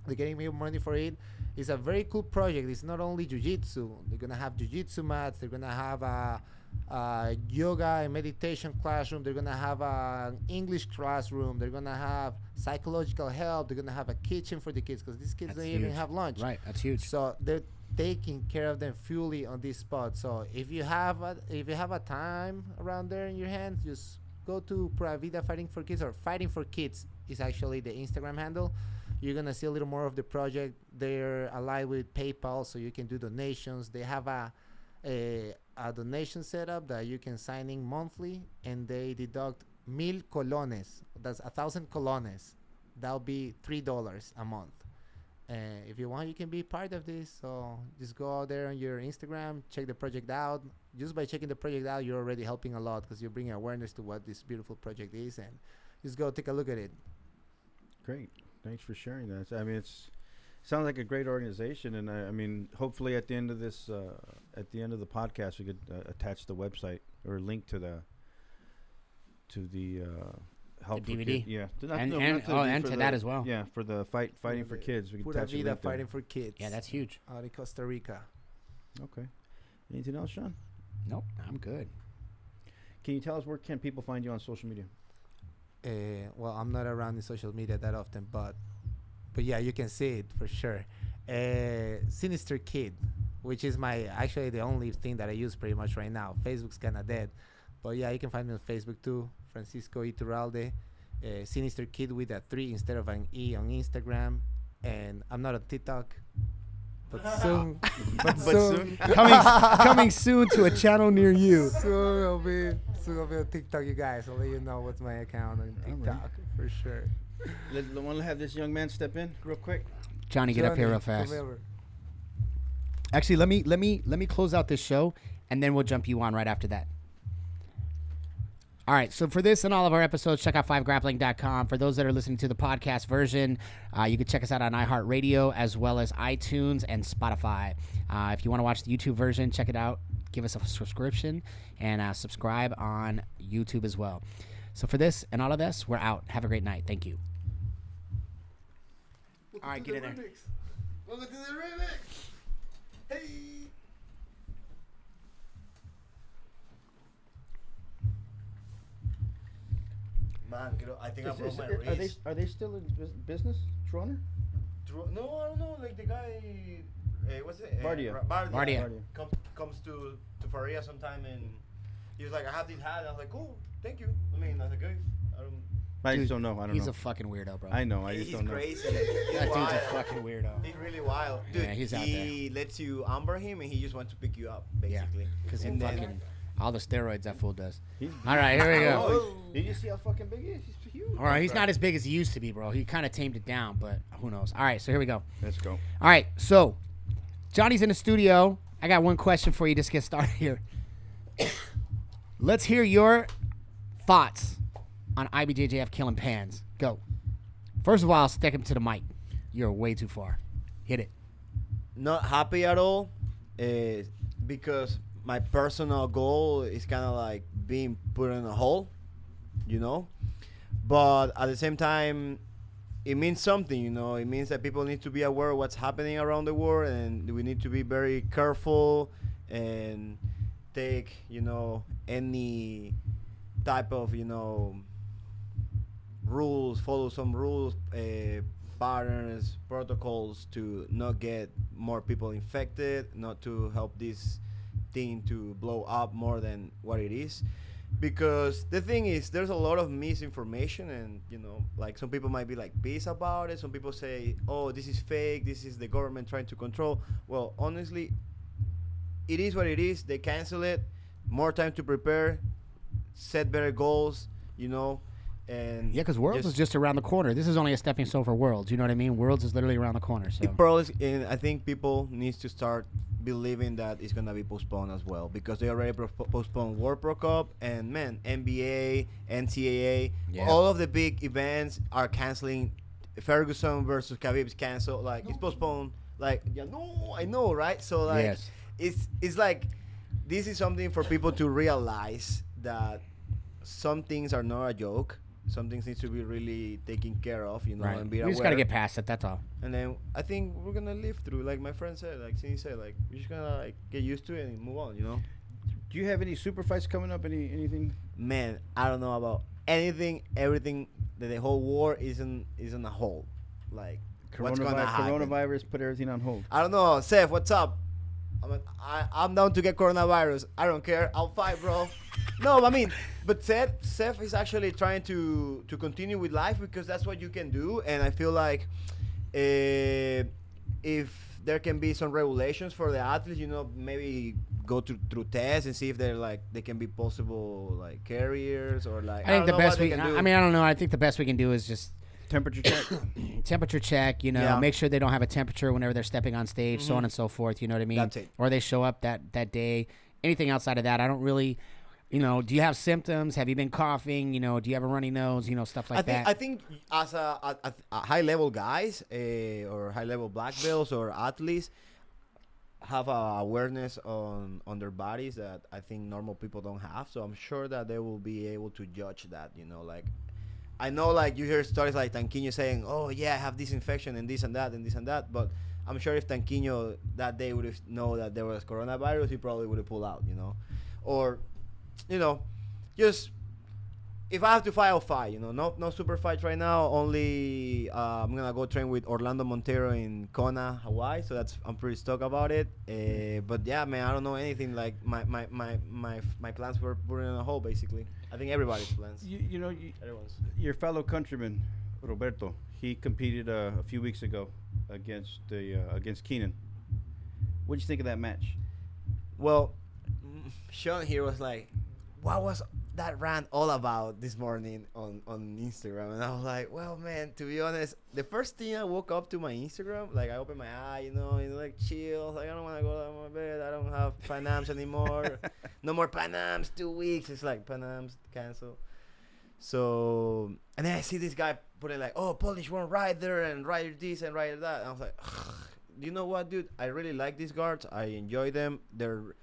they're getting more money for it. It's a very cool project. It's not only jiu-jitsu. They're gonna have jiu-jitsu mats. They're gonna have a yoga and meditation classroom. They're gonna have an English classroom. They're gonna have psychological help. They're gonna have a kitchen for the kids because these kids don't even have lunch. Right, that's huge. So they're taking care of them fully on this spot. So if you have a time around there in your hands, just go to Pura Vida Fighting for Kids, or Fighting for Kids is actually the Instagram handle. You're gonna see a little more of the project. They're allied with PayPal, so you can do donations. They have a donation setup that you can sign in monthly, and they deduct 1,000 colones. That's 1,000 colones. That'll be $3 a month. If you want, you can be part of this. So just go out there on your Instagram, check the project out. Just by checking the project out, you're already helping a lot because you're bringing awareness to what this beautiful project is, and just go take a look at it. Great. Thanks for sharing that. I mean, sounds like a great organization, and I mean, hopefully at the end of this, at the end of the podcast, we could attach the website or link to the help The for DVD. Kids. Yeah, and to that as well. Yeah, for the fighting for kids. We could Pura attach a Vida link there. Fighting for Kids. Yeah, that's huge. out in Costa Rica. Okay. Anything else, Shawn? Nope, I'm good. Can you tell us where can people find you on social media? Well, I'm not around in social media that often, but yeah, you can see it for sure. Sinistro Kid, which is actually the only thing that I use pretty much right now. Facebook's kind of dead, but yeah, you can find me on Facebook too. Francisco Itturalde, Sinistro Kid with a 3 instead of an E on Instagram, and I'm not on TikTok, but soon. but soon. coming soon to a channel near you. Soon I'll be on TikTok, you guys. I'll let you know what's my account on TikTok for sure. Want to have this young man step in real quick? Johnny, get up here real fast. Actually, let me close out this show, and then we'll jump you on right after that. All right, so for this and all of our episodes, check out 5grappling.com. For those that are listening to the podcast version, you can check us out on iHeartRadio as well as iTunes and Spotify. If you want to watch the YouTube version, check it out. Give us a subscription and subscribe on YouTube as well. So for this and all of this, we're out. Have a great night. Thank you. All right, get in there. Welcome to the remix. Hey. Man, I think I broke my wrist. Are they still in business, Troner? No, I don't know. Like the guy, what's it? Bardia. Bardia. Comes to Faria sometime, and he was like, "I have this hat." And I was like, "Cool, thank you." I mean, I was like, "Good." I just don't know. I don't He's know. a fucking weirdo, bro. I know. I just He's don't know. crazy. That dude's a fucking weirdo. He's really wild, dude. Yeah, he's out he lets you amber him, and he just wants to pick you up, basically. Because he And then- fucking all the steroids that fool does. He's All right, here we go. Oh, did you see how fucking big he is? He's huge. All right, he's not as big as he used to be, bro. He kind of tamed it down, but who knows? All right, so here we go. Let's go. All right, so Johnny's in the studio. I got one question for you. Just get started here. Let's hear your thoughts on IBJJF killing pans. Go. First of all, I'll stick him to the mic. You're way too far. Hit it. Not happy at all, because my personal goal is kind of like being put in a hole, you know. But at the same time, it means something, you know. It means that people need to be aware of what's happening around the world, and we need to be very careful and take, you know, any type of, you know, rules, follow some rules, patterns, protocols to not get more people infected, not to help this thing to blow up more than what it is. Because the thing is, there's a lot of misinformation, and, you know, like some people might be like pissed about it. Some people say, oh, this is fake, this is the government trying to control. Well, honestly, it is what it is. They cancel it. More time to prepare, set better goals, you know. And Yeah, because Worlds is just around the corner. This is only a stepping stone for Worlds. You know what I mean? Worlds is literally around the corner. So it probably, and I think people needs to start believing that it's gonna be postponed as well, because they already postponed World Pro Cup, and man, NBA, NCAA, Yeah. all of the big events are canceling. Ferguson versus Khabib's canceled. Like it's postponed. Like yeah, no, I know, right? So like Yes. it's like this is something for people to realize that some things are not a joke. some things needs to be really taken care of, you know, Right. and be We aware. just gotta get past it. That's all. And then I think we're gonna live through, like my friend said, like Cindy said, like we're just gonna like get used to it and move on, you know. Do you have any super fights coming up? Anything? Man, I don't know about anything, everything. The whole war is in a hole. Like what's gonna happen? Coronavirus put everything on hold. I don't know, Seth. What's up? I'm down to get coronavirus. I don't care. I'll fight, bro. No, I mean, but Seth is actually trying to continue with life because that's what you can do. And I feel like if there can be some regulations for the athletes, you know, maybe go through tests and see if they're like they can be possible like carriers or like. I think the best we. can do. I mean, I don't know. I think the best we can do is just Temperature check. temperature check. You know, Yeah. make sure they don't have a temperature whenever they're stepping on stage, so on and so forth. You know what I mean? That's it. Or they show up that day. Anything outside of that, I don't really. You know, do you have symptoms? Have you been coughing? You know, do you have a runny nose? You know, stuff like that. I think as a high level guys or high level black belts or athletes have a awareness on their bodies that I think normal people don't have. So I'm sure that they will be able to judge that. You know, like I know like you hear stories like Tanquinho saying, "Oh yeah, I have this infection and this and that and this and that," but I'm sure if Tanquinho that day would have known that there was coronavirus, he probably would have pulled out. You know, or you know, just if I have to fight, I'll fight. You know, no super fights right now. Only I'm gonna go train with Orlando Montero in Kona, Hawaii. So I'm pretty stoked about it. But yeah, man, I don't know anything. Like my plans were put in a hole basically. I think everybody's plans. You know, Everyone's. your fellow countryman Roberto, he competed a few weeks ago against Keenan. What'd you think of that match? Well, Shawn here was like, what was that rant all about this morning on Instagram? And I was like, well, man, to be honest, the first thing I woke up to my Instagram, like I opened my eye, you know, like chill, like I don't want to go to my bed, I don't have Panams anymore, no more Panams, 2 weeks, it's like Panams cancel. So, and then I see this guy putting like, oh, Polish one rider and rider this and rider that, and I was like, you know what, dude, I really like these guards, I enjoy them, they're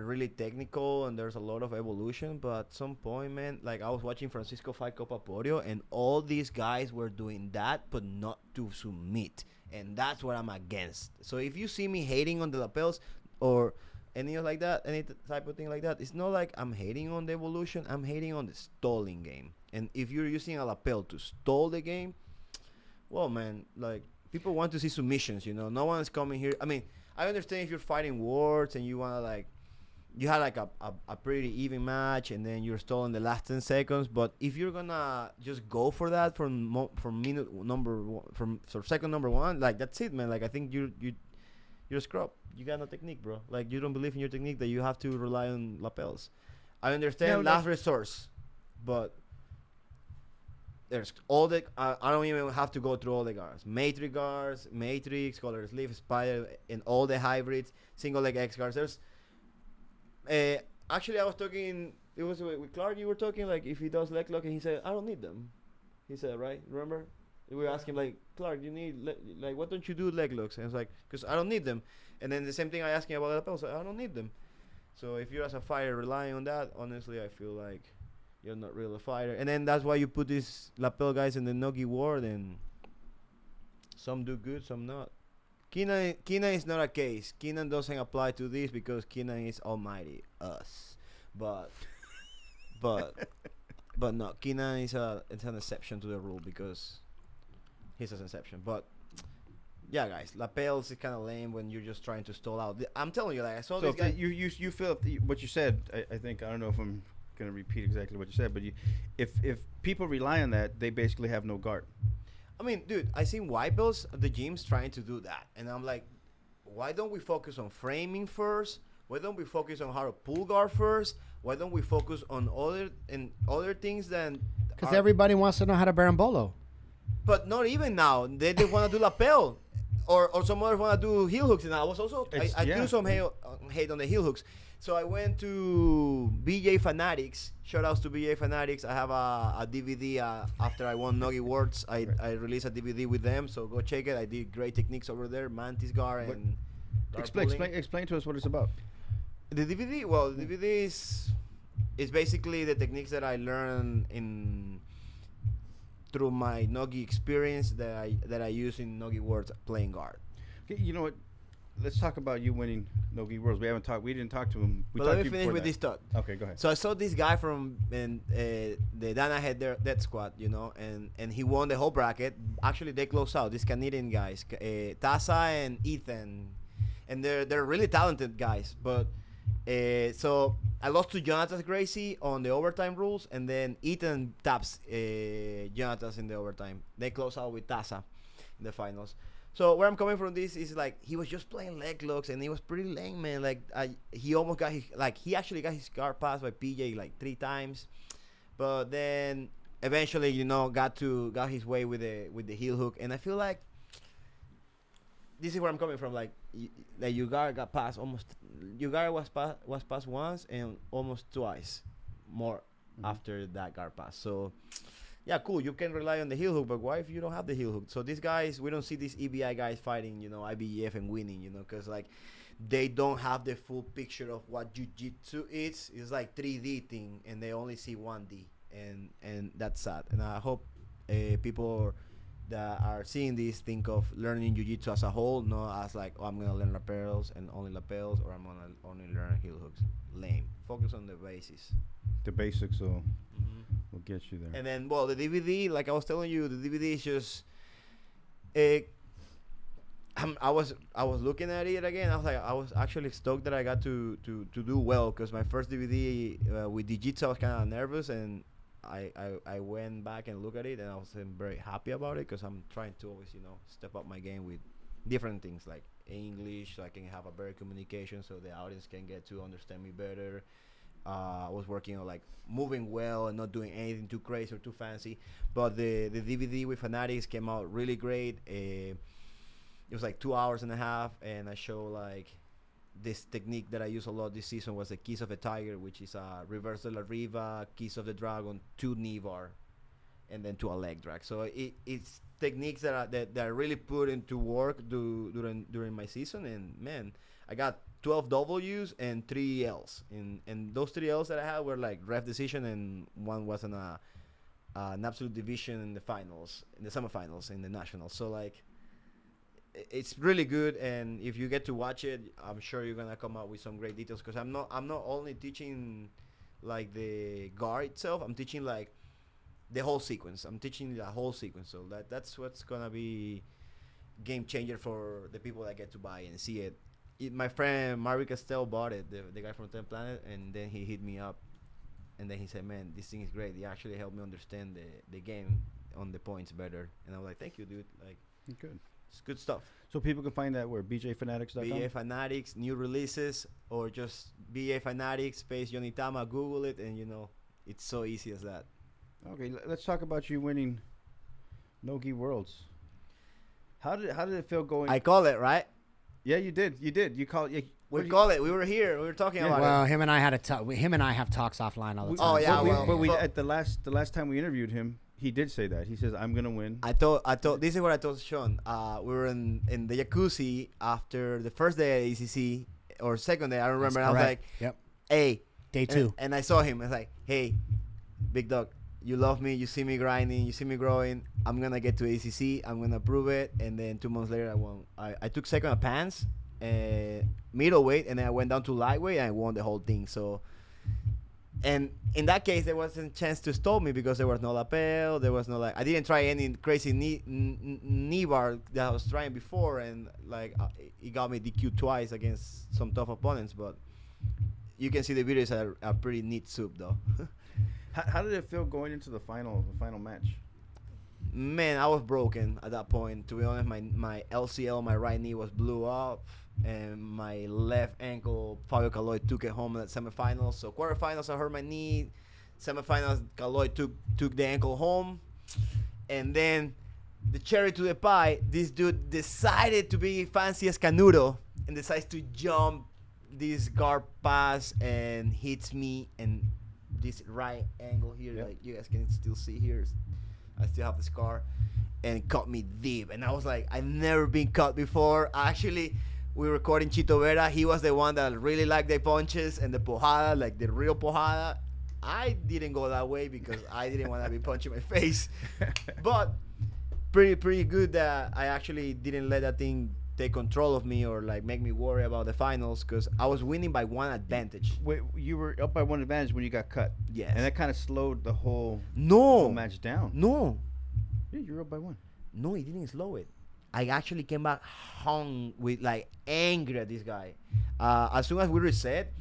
really technical and there's a lot of evolution, but at some point, man, like I was watching Francisco fight Copa Podio and all these guys were doing that but not to submit, and that's what I'm against. So if you see me hating on the lapels or any like that, any type of thing like that, it's not like I'm hating on the evolution, I'm hating on the stalling game. And if you're using a lapel to stall the game, well, man, like people want to see submissions, you know. No one's coming here. I mean, I understand if you're fighting wars and you want to like you had like a pretty even match and then you're stalling the last 10 seconds, but if you're gonna just go for that from minute number one, from second number one, like that's it, man. Like I think you're a scrub. You got no technique, bro. Like you don't believe in your technique that you have to rely on lapels. I understand last resource, but there's all the I don't even have to go through all the guards. Matrix, color sleeve, spider, and all the hybrids, single leg X guards. There's actually I was talking. It was with Clark. You were talking like if he does leg lock, and he said I don't need them. He said right. Remember? We were asking like Clark, you need like what don't you do leg locks? And it's like because I don't need them. And then the same thing I asked him about the lapels. I don't need them. So if you're as a fighter relying on that, honestly, I feel like you're not really a fighter. And then that's why you put these lapel guys in the Nogi war. And some do good, some not. Keenan is not a case. Keenan doesn't apply to this because Keenan is almighty us. But no, Keenan is it's an exception to the rule because he's an exception. But yeah, guys, lapels is kind of lame when you're just trying to stall out. I'm telling you, like I saw So this guy. you feel what you said. I think I don't know if I'm gonna repeat exactly what you said, but if people rely on that, they basically have no guard. I mean, dude, I seen white belts at the gyms trying to do that, and I'm like, why don't we focus on framing first? Why don't we focus on how to pull guard first? Why don't we focus on other things than? Because everybody wants to know how to barambolo. But not even now. They want to do lapel, or some others want to do heel hooks. And I was also I threw some hate on the heel hooks. So I went to BJ Fanatics. Shout outs to BJ Fanatics. I have a DVD after I won Nogi Awards. I released a DVD with them, so go check it. I did great techniques over there, Mantis guard and Explain to us what it's about. The DVD. Well, the DVD is basically the techniques that I learned in through my Nogi experience that I use in Nogi Worlds playing guard. Okay, you know what? Let's talk about you winning Nogi Worlds. We didn't talk to him. But let me finish with this thought. Okay, go ahead. So I saw this guy from the Dana Head Death Squad, you know, and he won the whole bracket. Actually, they closed out. These Canadian guys, Tasa and Ethan, and they're really talented guys. But so I lost to Jonathan Gracie on the overtime rules, and then Ethan taps Jonathan in the overtime. They close out with Tasa in the finals. So where I'm coming from this is like he was just playing leg locks and he was pretty lame, man. Like he almost got he actually got his guard passed by PJ like 3 times, but then eventually, you know, got his way with the heel hook. And I feel like this is where I'm coming from. Like your guard got passed almost. Your guard was passed once and almost twice more after that guard pass. So. Yeah, cool. You can rely on the heel hook, but why if you don't have the heel hook? So these guys, we don't see these EBI guys fighting, you know, IBF and winning, you know, because like they don't have the full picture of what jiu-jitsu is. It's like 3D thing, and they only see 1D, and that's sad. And I hope people that are seeing this think of learning jiu-jitsu as a whole, not as like, oh, I'm gonna learn lapels and only lapels, or I'm gonna only learn heel hooks. Lame. Focus on the basis. The basics will get you there. And then, well, the DVD, like I was telling you, the DVD is just. I was looking at it again. I was actually stoked that I got to do well, because my first DVD with Jiu-Jitsu I was kind of nervous, and I went back and looked at it, and I was very happy about it, because I'm trying to always, you know, step up my game with different things like English, so I can have a better communication, so the audience can get to understand me better. I was working on like moving well and not doing anything too crazy or too fancy. But the DVD with Fanatics came out really great. It was like 2 hours and a half, and I show like this technique that I use a lot this season was the Kiss of a Tiger, which is a reverse de la Riva, Kiss of the Dragon, 2 knee bar, and then to a leg drag. So it's techniques that I really put into work during my season, and man, I got 12 W's and 3 L's, and those 3 L's that I had were like ref decision, and one was an absolute division in the finals, in the semifinals, in the nationals. So like, it's really good, and if you get to watch it, I'm sure you're gonna come out with some great details, because I'm not only teaching like the guard itself, I'm teaching like the whole sequence. I'm teaching the whole sequence, so that's what's gonna be game changer for the people that get to buy and see it. My friend Marvin Castell bought it, the guy from 10 Planet, and then he hit me up, and then he said, man, this thing is great. He actually helped me understand the game on the points better. And I was like, thank you, dude. Like, good. It's good stuff. So people can find that where? BJFanatics.com? BJ Fanatics, new releases, or just BJ Fanatics space Johnny Tama. Google it, and you know, it's so easy as that. Okay, let's talk about you winning Nogi Worlds. How did it feel going? I call it, right? Yeah, you did. You called. Yeah, we call it. We were here. We were talking about it. Well, him and I had a talk. Him and I have talks offline all the time. Oh yeah, but we at the last time we interviewed him, he did say that. He says, "I'm gonna win." I thought. This is what I told Shawn. We were in the jacuzzi after the first day at ACC or second day. I don't remember. I was like, "Yep, hey, day 2." And I saw him. I was like, "Hey, big dog, you love me. You see me grinding. You see me growing. I'm gonna get to ACC. I'm gonna prove it." And then 2 months later, I won. I took second at pants, middleweight, and then I went down to lightweight, and I won the whole thing. So, and in that case, there wasn't a chance to stop me, because there was no lapel. There was no like, I didn't try any crazy knee bar that I was trying before, and like it got me DQ twice against some tough opponents. But you can see the videos are a pretty neat soup, though. How did it feel going into the final match? Man, I was broken at that point. To be honest, my LCL, my right knee was blew up, and my left ankle, Fabio Caloy took it home in the semifinals. So quarterfinals, I hurt my knee. Semifinals, Caloy took the ankle home, and then the cherry to the pie, this dude decided to be fancy as Canuto and decides to jump this guard pass and hits me, and this right angle here, like you guys can still see here, I still have the scar, and caught me deep. And I was like, I've never been caught before. Actually, we were recording Chito Vera. He was the one that really liked the punches and the pojada, like the real pojada. I didn't go that way because I didn't want to be punched in my face. But pretty good that I actually didn't let that thing take control of me or like make me worry about the finals because I was winning by one advantage. Wait, you were up by one advantage when you got cut. Yes. And that kind of slowed the whole match down. No. Yeah, you're up by one. No, he didn't slow it. I actually came back hung with like anger at this guy. As soon as we reset,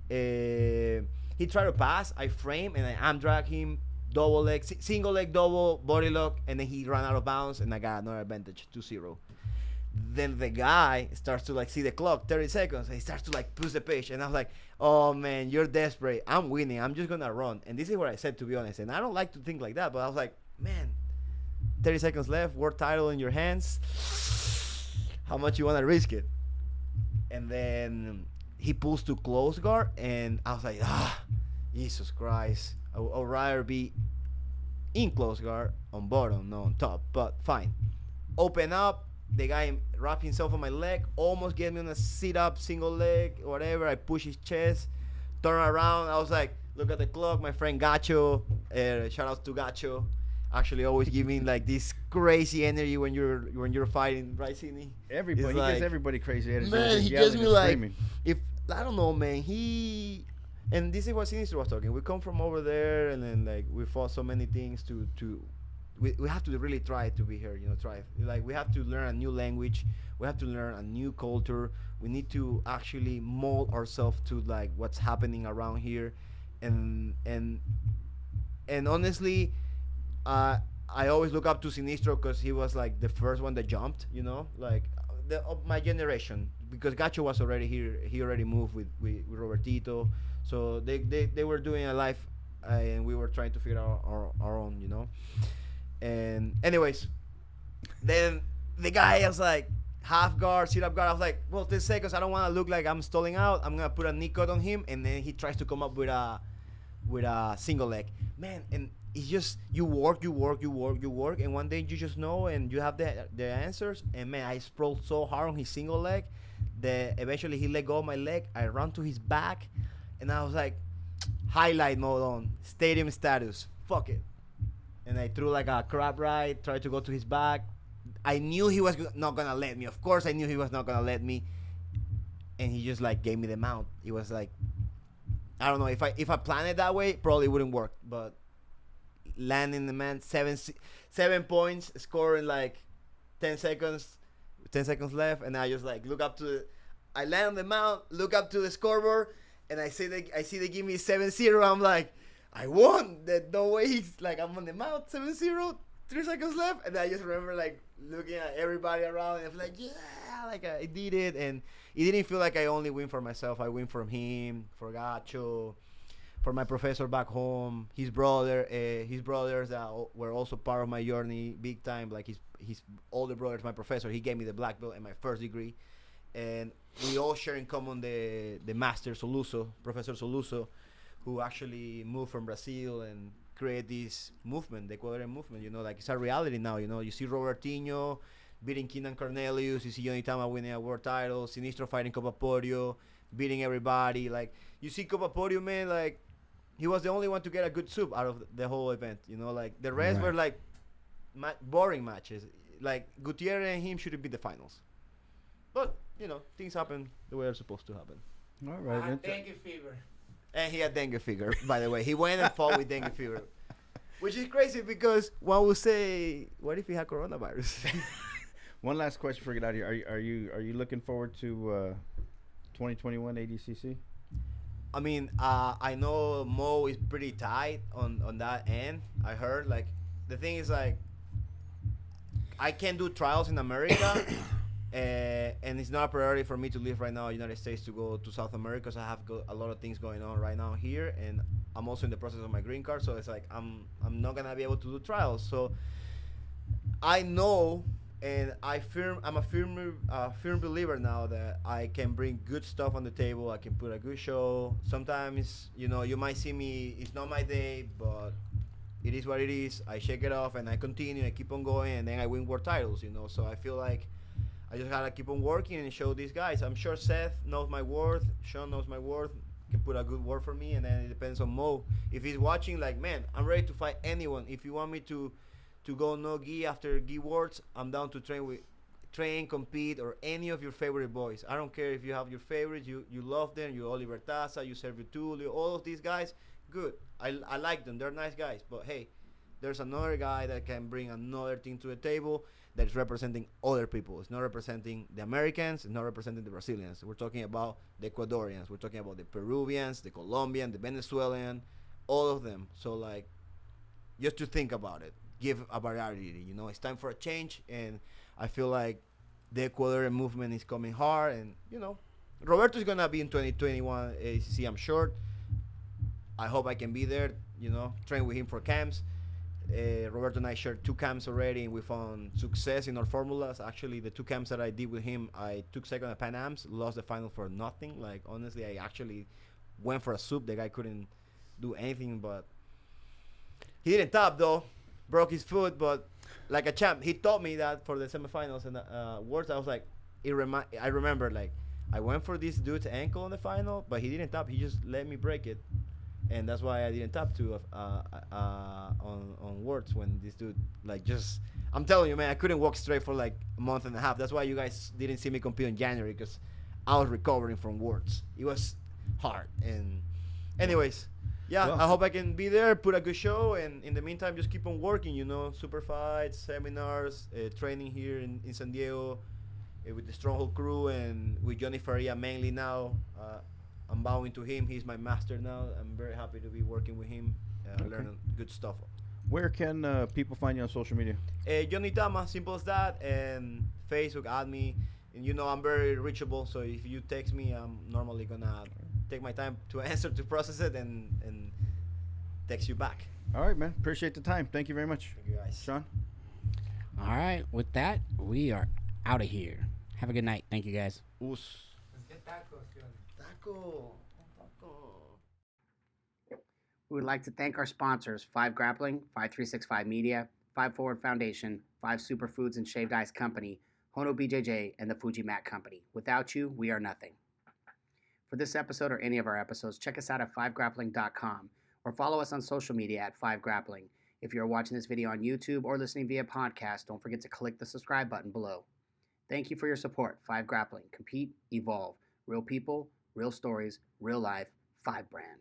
he tried to pass. I frame and I arm drag him, double leg, single leg, double body lock, and then he ran out of bounds and I got another advantage, 2-0. Then the guy starts to like see the clock, 30 seconds. And he starts to like push the pace, and I was like, "Oh man, you're desperate. I'm winning. I'm just gonna run." And this is what I said, to be honest. And I don't like to think like that, but I was like, "Man, 30 seconds left, world title in your hands. How much you wanna risk it?" And then he pulls to close guard, and I was like, Jesus Christ. I would rather be in close guard on bottom, not on top. But fine. Open up. The guy wrapped himself on my leg, almost get me on a sit-up, single leg, whatever. I push his chest, turn around. I was like, look at the clock. My friend Gacho, shout out to Gacho, actually always giving like this crazy energy when you're fighting, right, Sidney? Everybody, he gives everybody crazy energy. Man, he gives me like, if I don't know, man, and this is what Sinistro was talking. We come from over there, and then like we fought so many things we have to really try to be here, thrive. Like we have to learn a new language, we have to learn a new culture. We need to actually mold ourselves to like what's happening around here, and honestly, I always look up to Sinistro because he was like the first one that jumped, like of my generation, because Gacho was already here. He already moved with Robertito, so they were doing a life, and we were trying to figure out our own, And anyways, then the guy was like half guard, sit up guard. I was like, well, 10 seconds. I don't want to look like I'm stalling out. I'm gonna put a knee cut on him, and then he tries to come up with a single leg. Man, and it's just you work, and one day you just know, and you have the answers. And man, I sprawled so hard on his single leg that eventually he let go of my leg. I ran to his back, and I was like, highlight mode on, stadium status. Fuck it. And I threw like a crab ride, tried to go to his back. I knew he was not gonna let me. Of course, I knew he was not gonna let me. And he just like gave me the mount. It was like, I don't know, if I planned it that way, probably wouldn't work. But landing the man 7 points, scoring like 10 seconds left, and I just like look up to I land on the mount, look up to the scoreboard, and I see they give me 7-0. I'm like, I won. That no way. He's like, I'm on the mount, 7-0, 3 seconds left, and I just remember like looking at everybody around, and I'm like, yeah, like I did it, and it didn't feel like I only win for myself. I win from him, for Gacho, for my professor back home, his brothers that were also part of my journey, big time. Like his older brothers, my professor, he gave me the black belt and my first degree, and we all share in common the master Soluso, Professor Soluso, who actually moved from Brazil and create this movement, the Ecuadorian movement. Like it's a reality now. You see Robertinho beating Keenan Cornelius, you see Johnny Tama winning a world title, Sinistro fighting Copa Podio, beating everybody. Like you see Copa Podio, man, like he was the only one to get a good soup out of the whole event. Like the rest were like boring matches. Like Gutierrez and him should be the finals. But things happen the way they're supposed to happen. All right. Dengue fever. And he had dengue fever, by the way. He went and fought with dengue fever. Which is crazy because one would say, what if he had coronavirus? One last question for you out here. Are you looking forward to 2021 ADCC? I mean, I know Mo is pretty tight on that end. I heard, like, the thing is, like, I can't do trials in America. And it's not a priority for me to leave right now United States to go to South America, because I have a lot of things going on right now here, and I'm also in the process of my green card, so it's like I'm not gonna be able to do trials. So I know, and I'm a firm believer now that I can bring good stuff on the table. I can put a good show. Sometimes you might see me, it's not my day, but it is what it is. I shake it off and I continue. I keep on going, and then I win world titles. So I feel like I just gotta keep on working and show these guys. I'm sure Seth knows my worth. Shawn knows my worth. can put a good word for me, and then it depends on Mo. If he's watching, like, man, I'm ready to fight anyone. If you want me to go no gi after gi words, I'm down to train, compete, or any of your favorite boys. I don't care if you have your favorites, you love them, you Oliver Taza, you Sergio Tulio, all of these guys, good. I like them, they're nice guys, but hey, there's another guy that can bring another thing to the table that's representing other people. It's not representing the Americans, it's not representing the Brazilians. We're talking about the Ecuadorians, we're talking about the Peruvians, the Colombian, the Venezuelan, all of them. So, like, just to think about it, give a variety, you know, it's time for a change, and I feel like the Ecuadorian movement is coming hard, and, you know, Roberto is going to be in 2021 ACC, I'm sure. I hope I can be there, you know, train with him for camps. Roberto and I shared 2 camps already, and we found success in our formulas. Actually, the 2 camps that I did with him, I took second at Pan Ams, lost the final for nothing. Like, honestly, I actually went for a soup. The guy couldn't do anything, but he didn't top, though. Broke his foot, but like a champ. He taught me that for the semifinals and words. I was like, I remember, like, I went for this dude's ankle in the final, but he didn't tap. He just let me break it, and that's why I didn't tap to on words when this dude, like, just. I'm telling you, man, I couldn't walk straight for like a month and a half. That's why you guys didn't see me compete in January, because I was recovering from words. It was hard. And anyways. Yeah, well, I hope I can be there, put a good show, and in the meantime, just keep on working, you know, super fights, seminars, training here in San Diego with the Stronghold crew and with Johnny Faria mainly now. I'm bowing to him. He's my master now. I'm very happy to be working with him, learning good stuff. Where can people find you on social media? Johnny Tama, simple as that, and Facebook, add me. And, you know, I'm very reachable, so if you text me, I'm normally going to take my time to answer, to process it, and text you back. All right, man. Appreciate the time. Thank you very much. Thank you, guys. Shawn? All right. With that, we are out of here. Have a good night. Thank you, guys. Us. Let's get tacos, Johnny. Taco. We would like to thank our sponsors, 5 Grappling, 5365 Media, 5 Forward Foundation, 5 Superfoods and Shaved Ice Company, Hono BJJ, and the Fuji Mat Company. Without you, we are nothing. For this episode or any of our episodes, check us out at 5grappling.com or follow us on social media at 5grappling. If you're watching this video on YouTube or listening via podcast, don't forget to click the subscribe button below. Thank you for your support. 5 Grappling. Compete, evolve. Real people, real stories, real life, 5 brand.